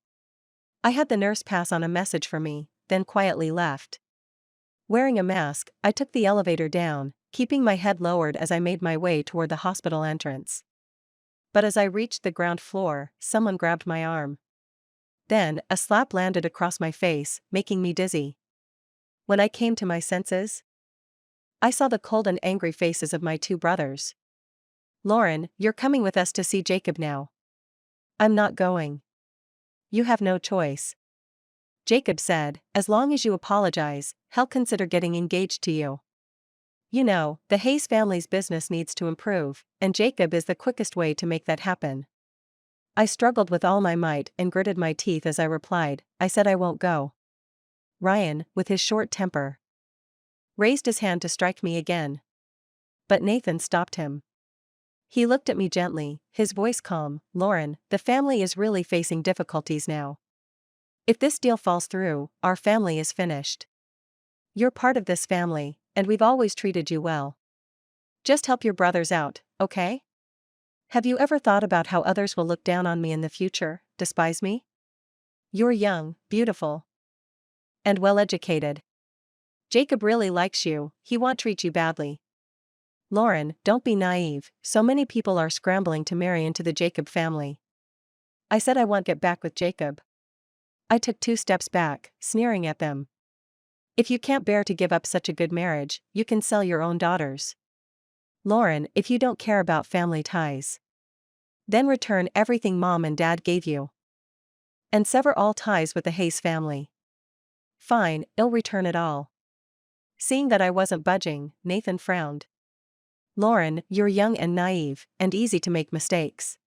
I had the nurse pass on a message for me, then quietly left. Wearing a mask, I took the elevator down, keeping my head lowered as I made my way toward the hospital entrance. But as I reached the ground floor, someone grabbed my arm. Then, a slap landed across my face, making me dizzy. When I came to my senses, I saw the cold and angry faces of my two brothers. "Lauren, you're coming with us to see Jacob now." "I'm not going." "You have no choice." Jacob said, "As long as you apologize, he'll consider getting engaged to you. You know, the Hayes family's business needs to improve, and Jacob is the quickest way to make that happen." I struggled with all my might and gritted my teeth as I replied, "I said I won't go." Ryan, with his short temper, raised his hand to strike me again. But Nathan stopped him. He looked at me gently, his voice calm. "Lauren, the family is really facing difficulties now. If this deal falls through, our family is finished. You're part of this family, and we've always treated you well. Just help your brothers out, okay? Have you ever thought about how others will look down on me in the future, despise me? You're young, beautiful, and well-educated. Jacob really likes you, he won't treat you badly. Lauren, don't be naive, so many people are scrambling to marry into the Jacob family." I said I won't get back with Jacob. I took 2 steps back, sneering at them. "If you can't bear to give up such a good marriage, you can sell your own daughters. Lauren, if you don't care about family ties, then return everything Mom and Dad gave you. And sever all ties with the Hayes family." "Fine, I'll return it all." Seeing that I wasn't budging, Nathan frowned. "Lauren, you're young and naive, and easy to make mistakes.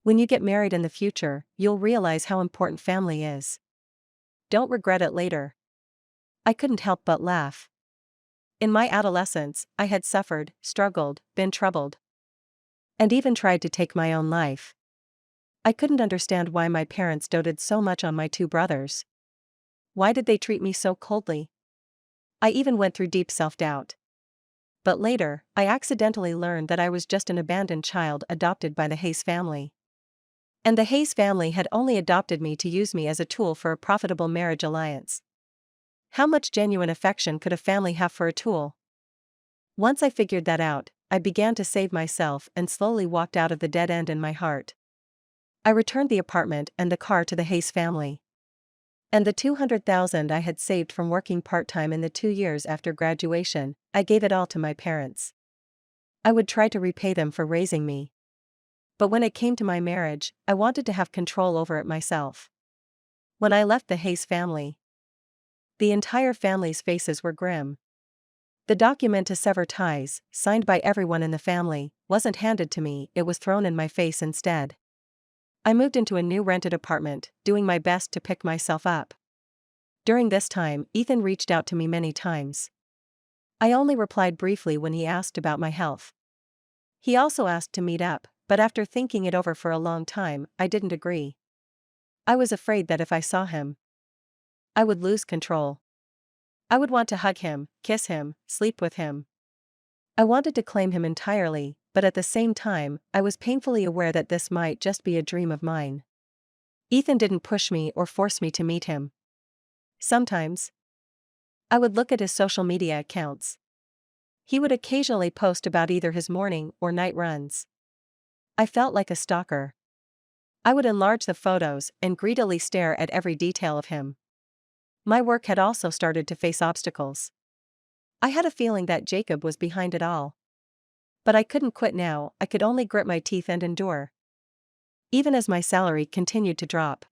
When you get married in the future, you'll realize how important family is. Don't regret it later." I couldn't help but laugh. In my adolescence, I had suffered, struggled, been troubled, and even tried to take my own life. I couldn't understand why my parents doted so much on my two brothers. Why did they treat me so coldly? I even went through deep self-doubt. But later, I accidentally learned that I was just an abandoned child adopted by the Hayes family. And the Hayes family had only adopted me to use me as a tool for a profitable marriage alliance. How much genuine affection could a family have for a tool? Once I figured that out, I began to save myself and slowly walked out of the dead end in my heart. I returned the apartment and the car to the Hayes family. And the $200,000 I had saved from working part-time in the 2 years after graduation, I gave it all to my parents. I would try to repay them for raising me. But when it came to my marriage, I wanted to have control over it myself. When I left the Hayes family, the entire family's faces were grim. The document to sever ties, signed by everyone in the family, wasn't handed to me, it was thrown in my face instead. I moved into a new rented apartment, doing my best to pick myself up. During this time, Ethan reached out to me many times. I only replied briefly when he asked about my health. He also asked to meet up, but after thinking it over for a long time, I didn't agree. I was afraid that if I saw him, I would lose control. I would want to hug him, kiss him, sleep with him. I wanted to claim him entirely, but at the same time, I was painfully aware that this might just be a dream of mine. Ethan didn't push me or force me to meet him. Sometimes, I would look at his social media accounts. He would occasionally post about either his morning or night runs. I felt like a stalker. I would enlarge the photos and greedily stare at every detail of him. My work had also started to face obstacles. I had a feeling that Jacob was behind it all. But I couldn't quit now, I could only grit my teeth and endure. Even as my salary continued to drop,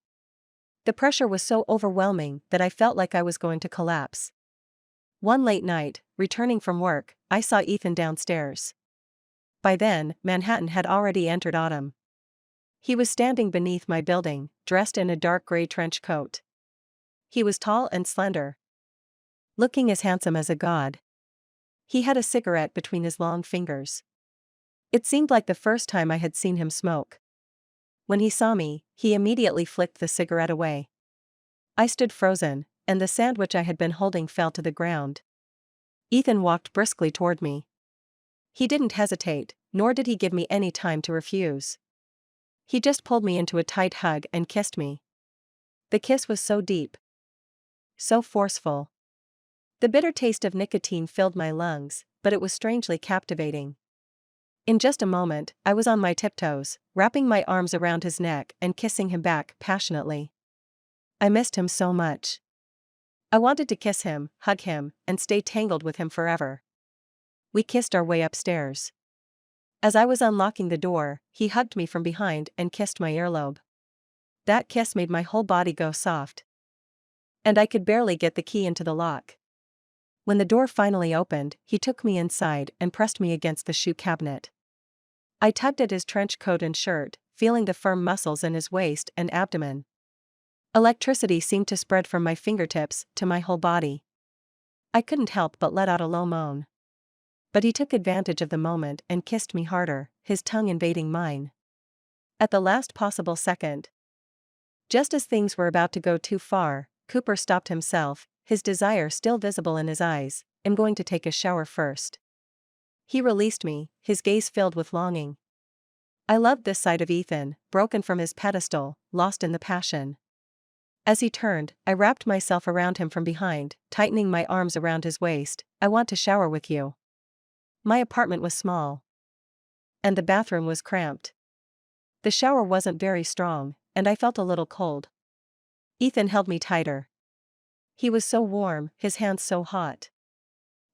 the pressure was so overwhelming that I felt like I was going to collapse. One late night, returning from work, I saw Ethan downstairs. By then, Manhattan had already entered autumn. He was standing beneath my building, dressed in a dark gray trench coat. He was tall and slender, looking as handsome as a god. He had a cigarette between his long fingers. It seemed like the first time I had seen him smoke. When he saw me, he immediately flicked the cigarette away. I stood frozen, and the sandwich I had been holding fell to the ground. Ethan walked briskly toward me. He didn't hesitate, nor did he give me any time to refuse. He just pulled me into a tight hug and kissed me. The kiss was so deep, so forceful. The bitter taste of nicotine filled my lungs, but it was strangely captivating. In just a moment, I was on my tiptoes, wrapping my arms around his neck and kissing him back passionately. I missed him so much. I wanted to kiss him, hug him, and stay tangled with him forever. We kissed our way upstairs. As I was unlocking the door, he hugged me from behind and kissed my earlobe. That kiss made my whole body go soft. And I could barely get the key into the lock. When the door finally opened, he took me inside and pressed me against the shoe cabinet. I tugged at his trench coat and shirt, feeling the firm muscles in his waist and abdomen. Electricity seemed to spread from my fingertips to my whole body. I couldn't help but let out a low moan. But he took advantage of the moment and kissed me harder, his tongue invading mine. At the last possible second, just as things were about to go too far, Cooper stopped himself, his desire still visible in his eyes. "I'm going to take a shower first." He released me, his gaze filled with longing. I loved this side of Ethan, broken from his pedestal, lost in the passion. As he turned, I wrapped myself around him from behind, tightening my arms around his waist. "I want to shower with you." My apartment was small, and the bathroom was cramped. The shower wasn't very strong, and I felt a little cold. Ethan held me tighter. He was so warm, his hands so hot.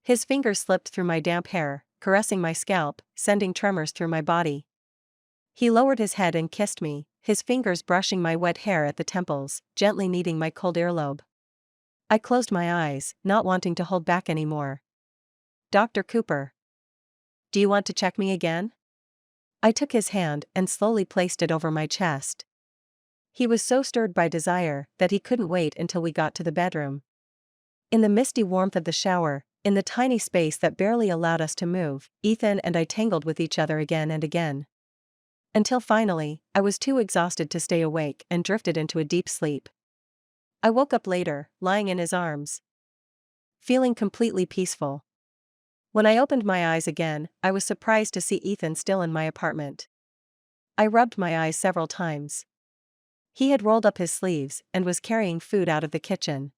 His fingers slipped through my damp hair, caressing my scalp, sending tremors through my body. He lowered his head and kissed me, his fingers brushing my wet hair at the temples, gently kneading my cold earlobe. I closed my eyes, not wanting to hold back anymore. "Dr. Cooper, do you want to check me again?" I took his hand and slowly placed it over my chest. He was so stirred by desire that he couldn't wait until we got to the bedroom. In the misty warmth of the shower, in the tiny space that barely allowed us to move, Ethan and I tangled with each other again and again. Until finally, I was too exhausted to stay awake and drifted into a deep sleep. I woke up later, lying in his arms, feeling completely peaceful. When I opened my eyes again, I was surprised to see Ethan still in my apartment. I rubbed my eyes several times. He had rolled up his sleeves and was carrying food out of the kitchen.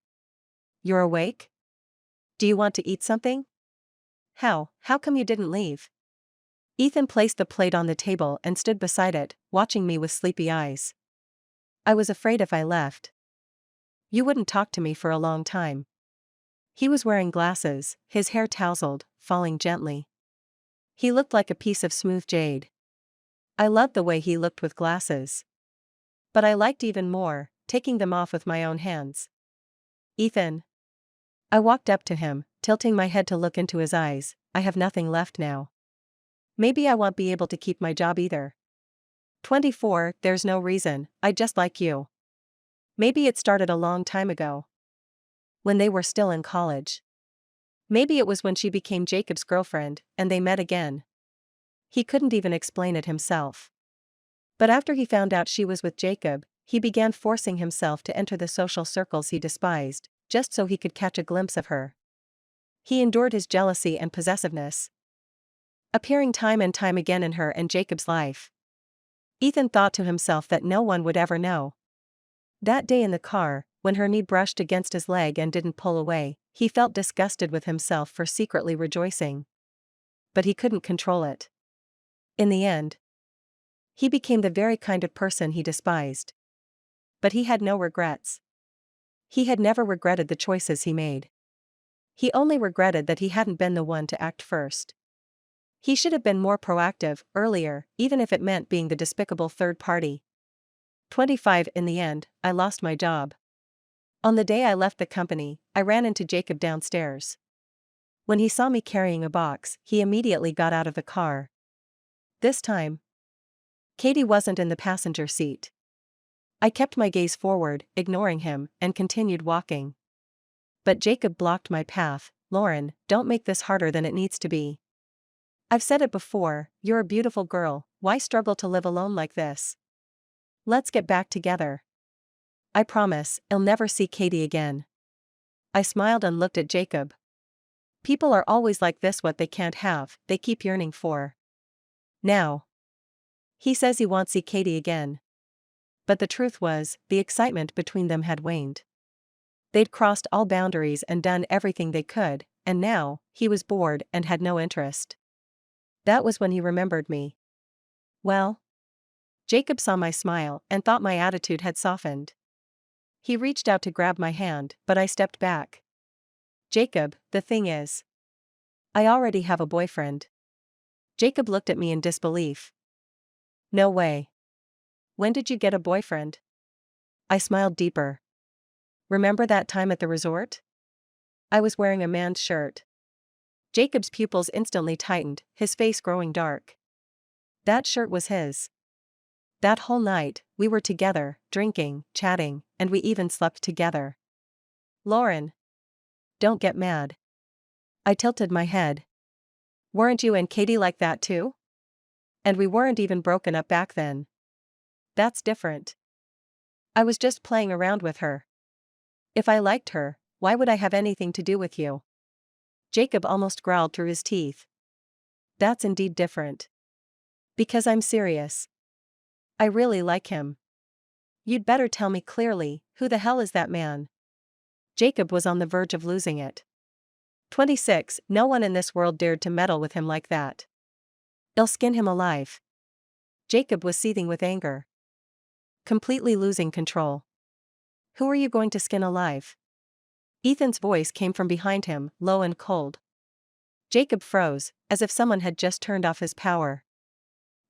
You're awake? Do you want to eat something? How come you didn't leave? Ethan placed the plate on the table and stood beside it, watching me with sleepy eyes. I was afraid if I left, you wouldn't talk to me for a long time. He was wearing glasses, his hair tousled, falling gently. He looked like a piece of smooth jade. I loved the way he looked with glasses. But I liked even more, taking them off with my own hands. Ethan. I walked up to him, tilting my head to look into his eyes. I have nothing left now. Maybe I won't be able to keep my job either. 24, there's no reason, I just like you. Maybe it started a long time ago. When they were still in college. Maybe it was when she became Jacob's girlfriend, and they met again. He couldn't even explain it himself. But after he found out she was with Jacob, he began forcing himself to enter the social circles he despised, just so he could catch a glimpse of her. He endured his jealousy and possessiveness, appearing time and time again in her and Jacob's life. Ethan thought to himself that no one would ever know. That day in the car, when her knee brushed against his leg and didn't pull away, he felt disgusted with himself for secretly rejoicing. But he couldn't control it. In the end, he became the very kind of person he despised. But he had no regrets. He had never regretted the choices he made. He only regretted that he hadn't been the one to act first. He should have been more proactive, earlier, even if it meant being the despicable third party. 25. In the end, I lost my job. On the day I left the company, I ran into Jacob downstairs. When he saw me carrying a box, he immediately got out of the car. This time, Katie wasn't in the passenger seat. I kept my gaze forward, ignoring him, and continued walking. But Jacob blocked my path. Lauren, don't make this harder than it needs to be. I've said it before, you're a beautiful girl, why struggle to live alone like this? Let's get back together. I promise, I'll never see Katie again. I smiled and looked at Jacob. People are always like this, what they can't have, they keep yearning for. Now. He says he won't see Katie again. But the truth was, the excitement between them had waned. They'd crossed all boundaries and done everything they could, and now, he was bored and had no interest. That was when he remembered me. Well? Jacob saw my smile and thought my attitude had softened. He reached out to grab my hand, but I stepped back. Jacob, the thing is, I already have a boyfriend. Jacob looked at me in disbelief. No way. When did you get a boyfriend? I smiled deeper. Remember that time at the resort? I was wearing a man's shirt. Jacob's pupils instantly tightened, his face growing dark. That shirt was his. That whole night, we were together, drinking, chatting, and we even slept together. Lauren. Don't get mad. I tilted my head. Weren't you and Katie like that too? And we weren't even broken up back then. That's different. I was just playing around with her. If I liked her, why would I have anything to do with you? Jacob almost growled through his teeth. That's indeed different. Because I'm serious. I really like him. You'd better tell me clearly, who the hell is that man? Jacob was on the verge of losing it. 26. No one in this world dared to meddle with him like that. I'll skin him alive. Jacob was seething with anger. Completely losing control. Who are you going to skin alive? Ethan's voice came from behind him, low and cold. Jacob froze, as if someone had just turned off his power.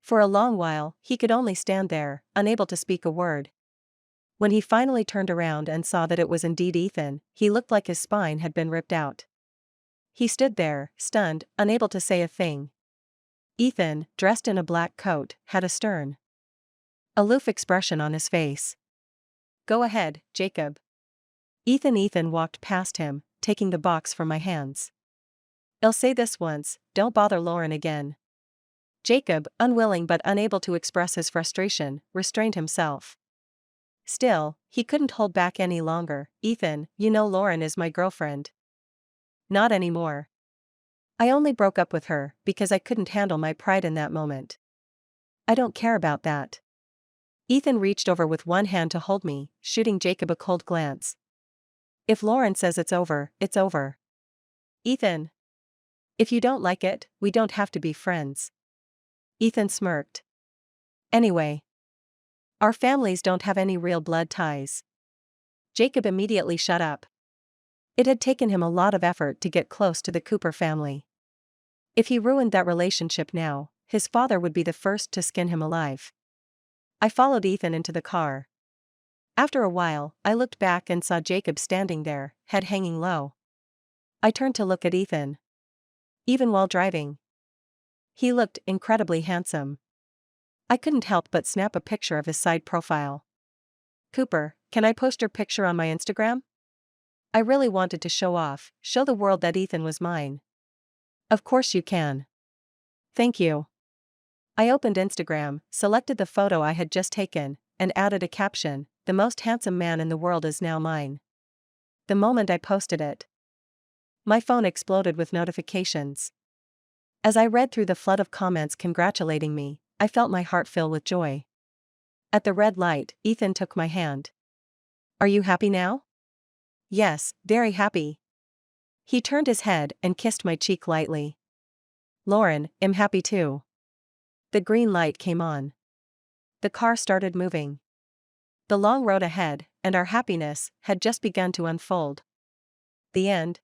For a long while, he could only stand there, unable to speak a word. When he finally turned around and saw that it was indeed Ethan, he looked like his spine had been ripped out. He stood there, stunned, unable to say a thing. Ethan, dressed in a black coat, had a stern, aloof expression on his face. Go ahead, Jacob. Ethan walked past him, taking the box from my hands. I'll say this once, don't bother Lauren again. Jacob, unwilling but unable to express his frustration, restrained himself. Still, he couldn't hold back any longer. Ethan, you know Lauren is my girlfriend. Not anymore. I only broke up with her because I couldn't handle my pride in that moment. I don't care about that. Ethan reached over with one hand to hold me, shooting Jacob a cold glance. If Lauren says it's over, it's over. Ethan. If you don't like it, we don't have to be friends. Ethan smirked. Anyway. Our families don't have any real blood ties. Jacob immediately shut up. It had taken him a lot of effort to get close to the Cooper family. If he ruined that relationship now, his father would be the first to skin him alive. I followed Ethan into the car. After a while, I looked back and saw Jacob standing there, head hanging low. I turned to look at Ethan. Even while driving, he looked incredibly handsome. I couldn't help but snap a picture of his side profile. Cooper, can I post your picture on my Instagram? I really wanted to show the world that Ethan was mine. Of course you can. Thank you. I opened Instagram, selected the photo I had just taken, and added a caption, "The most handsome man in the world is now mine." The moment I posted it, my phone exploded with notifications. As I read through the flood of comments congratulating me, I felt my heart fill with joy. At the red light, Ethan took my hand. Are you happy now? Yes, very happy. He turned his head and kissed my cheek lightly. Lauren, I'm happy too. The green light came on. The car started moving. The long road ahead, and our happiness, had just begun to unfold. The end.